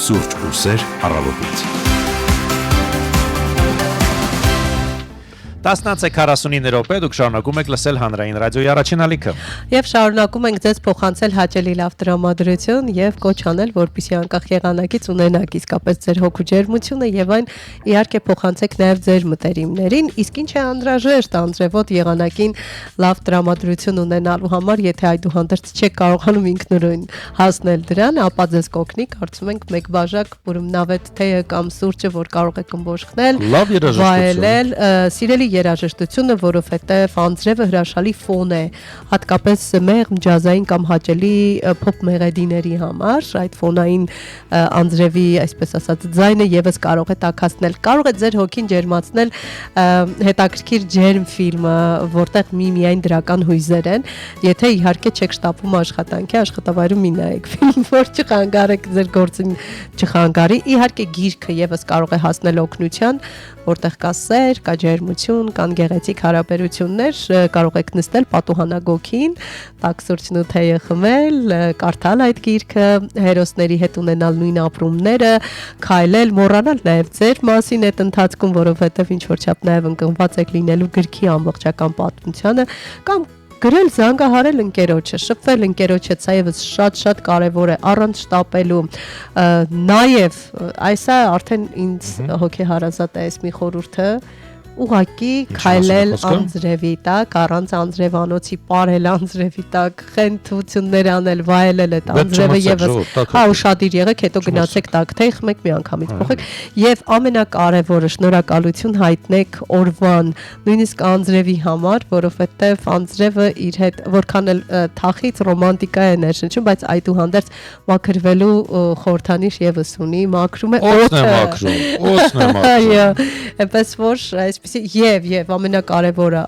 Սուրճ ու սեր առավոտից։ 10:49 րոպե դուք շարունակում եք լսել հանրային ռադիոյի առաջին ալիքը։ Եվ շարունակում ենք ձեզ փոխանցել հաճելի լավ տրամադրություն եւ կոչ անել, որպեսզի անկախ եղանակից ունենաք իսկապես ձեր հոգու ջերմությունը եւ այն իհարկե փոխանցեք նաեւ ձեր մտերիմներին, իսկ ինչ է անհրաժեշտ անձրևոտ եղանակին լավ տրամադրություն ունենալու համար, եթե այդուհանդերձ չեք կարողանում ինքնուրույն հասնել դրան, ապա ձեզ կօգնի, կարծում ենք մեկ բաժակ նավետ թեյը կամ սուրճը, որ կարող եք ըմբոշխնել, լավ երաժշտություն, սիրելի երաժշտությունը, որովհետև անձրևը հրաշալի ֆոն է, հատկապես մեղմ ջազային կամ հաճելի փոփ մեղեդիների համար, այդ ֆոնային անձրևի, այսպես ասած, ձայնը եւս կարող է տաքացնել, կարող է ձեր հոգին ջերմացնել հետաքրքիր ջերմ ֆիլմը, որտեղ միայն դրական հույզեր են, եթե իհարկե չեք շտապում աշխատանքի, աշխատավայրում մի նայեք ֆիլմ, որ չխանգարեք ձեր գործին չխանգարի, իհարկե գիրքը եւս կարող է հասնել օգնության, որտեղ կա սեր, կա ջերմություն, կան գեղեցիկ հարաբերություններ, կարող եք նստել պատուհանագոգին, տաք սուրճն ու թեյը խմել, կարդալ այդ գիրքը, հերոսների հետ ունենալ նույն ապրումները, քայլել, մոռանալ նաև ձեր մասին այդ ընթացքում, որովհետև ինչ որ չափ նաև ընկնված եք լինելու գրքի ամբողջական պատմությանը, կամ գրել զանգահարել ընկերոջը, շփվել ընկերոջ հետ, սա եւս շատ կարեւոր է առանց շտապելու։ Նաեւ այսա արդեն ինձ հոգեհարազատ է այս մի խորհուրդը, ուղակի քայլել անձրևի տակ, առանց անձրևանոցի ապարել անձրևի տակ, խենթություններ անել, վայելել այդ անձրևը եւս ուշադիր եղեք, հետո գնացեք տակ թեյ խմեք, միանգամից փոխեք եւ ամենակարևորը շնորհակալություն հայտնեք օրվան, նույնիսկ անձրևի համար, որովհետեւ անձրևը իր հետ որքան էլ թախից ռոմանտիկա է ներշնչում, բայց այդուհանդերձ մաքրվելու խորհրդանիշ եւս ունի, մաքրում է օդը, այնպես որ այսպեսի եւ ամենակարևորը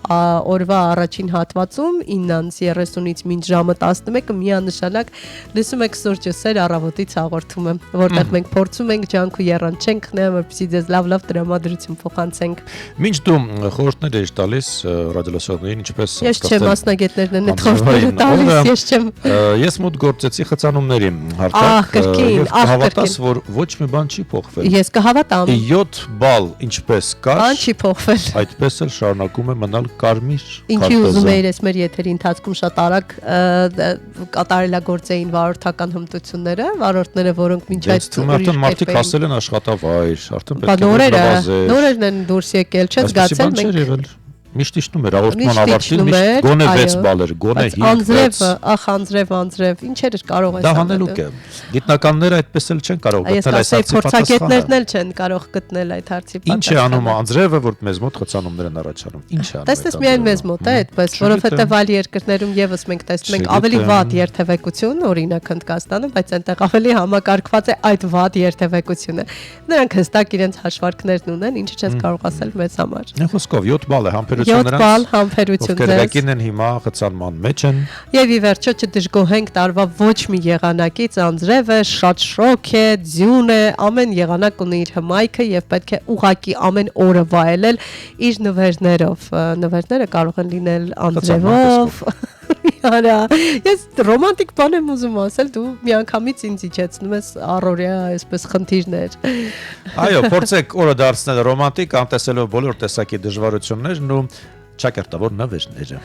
օրվա առաջին հատվածում 9:30-ից մինչ ժամը 11-ը միանշանակ լսում եք Սուրճ ու Սեր առավոտից հաղորդումը, որտեղ մենք փորձում ենք ջանք ու եռանչենք խնայեմ, որպեսզի ձեզ լավ տրամադրություն փոխանցենք։ Մինչ դու խորհուրդներ ես տալիս ռադիոլսողներին, ինչպես ես չեմ մասնագետներն են այդ խորհուրդները տալիս, ես չեմ։ Ես մոտ գործեցի խցանումների հարթակ եւ հավատաս, որ ոչ մի բան չի փոխվել։ Ես կհավատամ։ 7 բալ ինչպես կար, բան չի փոխվել։ Այդպես էլ շարունակում է մնալ կարմիր։ Ինչի ուզում էիր ես մեր եթերի ընթացքում շատ արագ կատարելագործեին վարորդական հմտությունները, վարորդները, որոնք մինչ այդ արդեն մարդիկ հասել են աշխատավայր, արդեն պետք է նվազել։ Նորերն են դուրս եկել, չէ՞ զգացել մենք։ Միշտ իշտնում էր հաղորդման ավարտին, միշտ գոնե 6 բալեր, գոնե 5։ Անձրև, ինչեր էր կարող է։ Դա հանելուկ է։ Գիտնականները այդպես էլ չեն կարող գտնել այս հարցի պատասխանը։ Փորձագետներն էլ չեն կարող գտնել այդ հարցի պատասխանը։ Ինչ է անում անձրևը, որ մեզ մոտ խցանումներ են առաջանում։ Ինչ է անում։ Տեսնես միայն մեզ մոտ է այդպես, որովհետև այլ երկրներում եւս մենք տեսնում ենք ավելի վատ երթևեկություն, օրինակ Հնդկաստանում, բայց այնտեղ ավելի համակարգված է այդ վատ երթևեկությունը։ Նրանք հստակ իրենց հաշվարկներն ունեն, ինչը չես կարող ասել մեզ համար։ Խոսքով 7 բալ է համբերություն 7 բալ համբերություն ձեզ։ Ովքեր են հիմա խցանման մեջ են։ Եվ ի վերջո չդժգոհենք տարվա ոչ մի եղանակից, անձրևը շատ շոկ է, ձյուն է, ամեն եղանակ ունի իր հմայքը եւ պետք է ուղակի ամեն օրը վայելել իր նվերներով։ Նվերները կարող են լինել անձրևով։ Արա, ես ռոմանտիկ բան եմ ուզում ասել, դու միանգամից ինձ իջեցնում ես առօրյա այսպես խնդիրներ։ Այո, փորձեք օրը դարձնել ռոմանտիկ, անտեսելով բոլոր տեսակի դժվարություններն ու ճակերտավոր նվերները։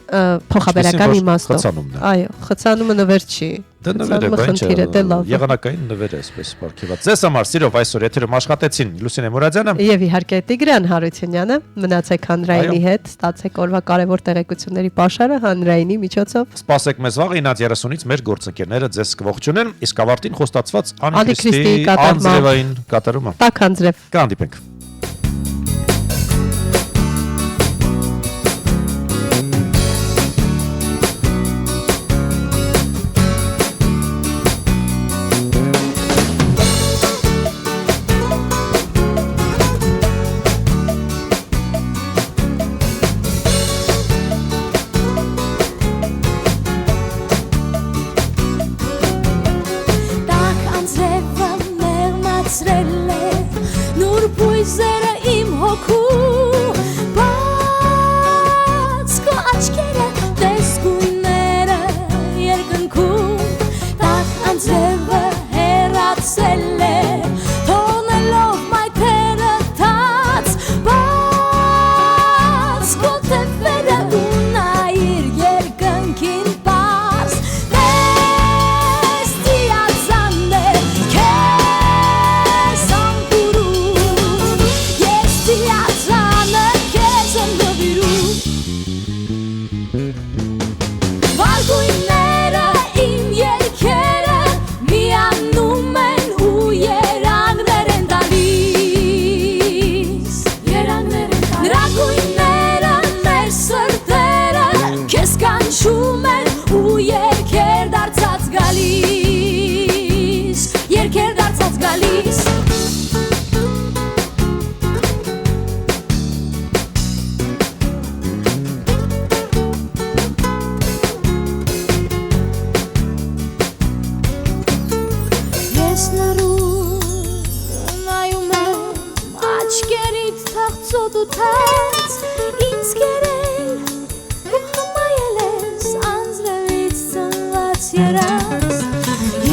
Փոխաբերական իմաստով։ Այո, խցանումը նվեր չի։ Դա նվեր է, եղանակային նվեր է, այսպես պարգևած։ Ձեզ համար սիրով այսօր եթերում աշխատեցին Լուսինե Մուրադյանը եւ իհարկե Տիգրան Հարությունյանը։ Մնացեք հանրայինի հետ, ստացեք օրվա կարևոր տեղեկությունների պաշարը հանրայինի միջոցով։ Սպասեք մեզ վաղ 9:30-ից մեր գործընկերները ձեզ կողջունեն, իսկ ավարտին խոստացված Անի Քրիստի անձրևային կատարումը։ Տաք անձրև։ Կհանդիպենք։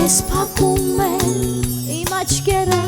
Ես փակում եմ իմ աչքերը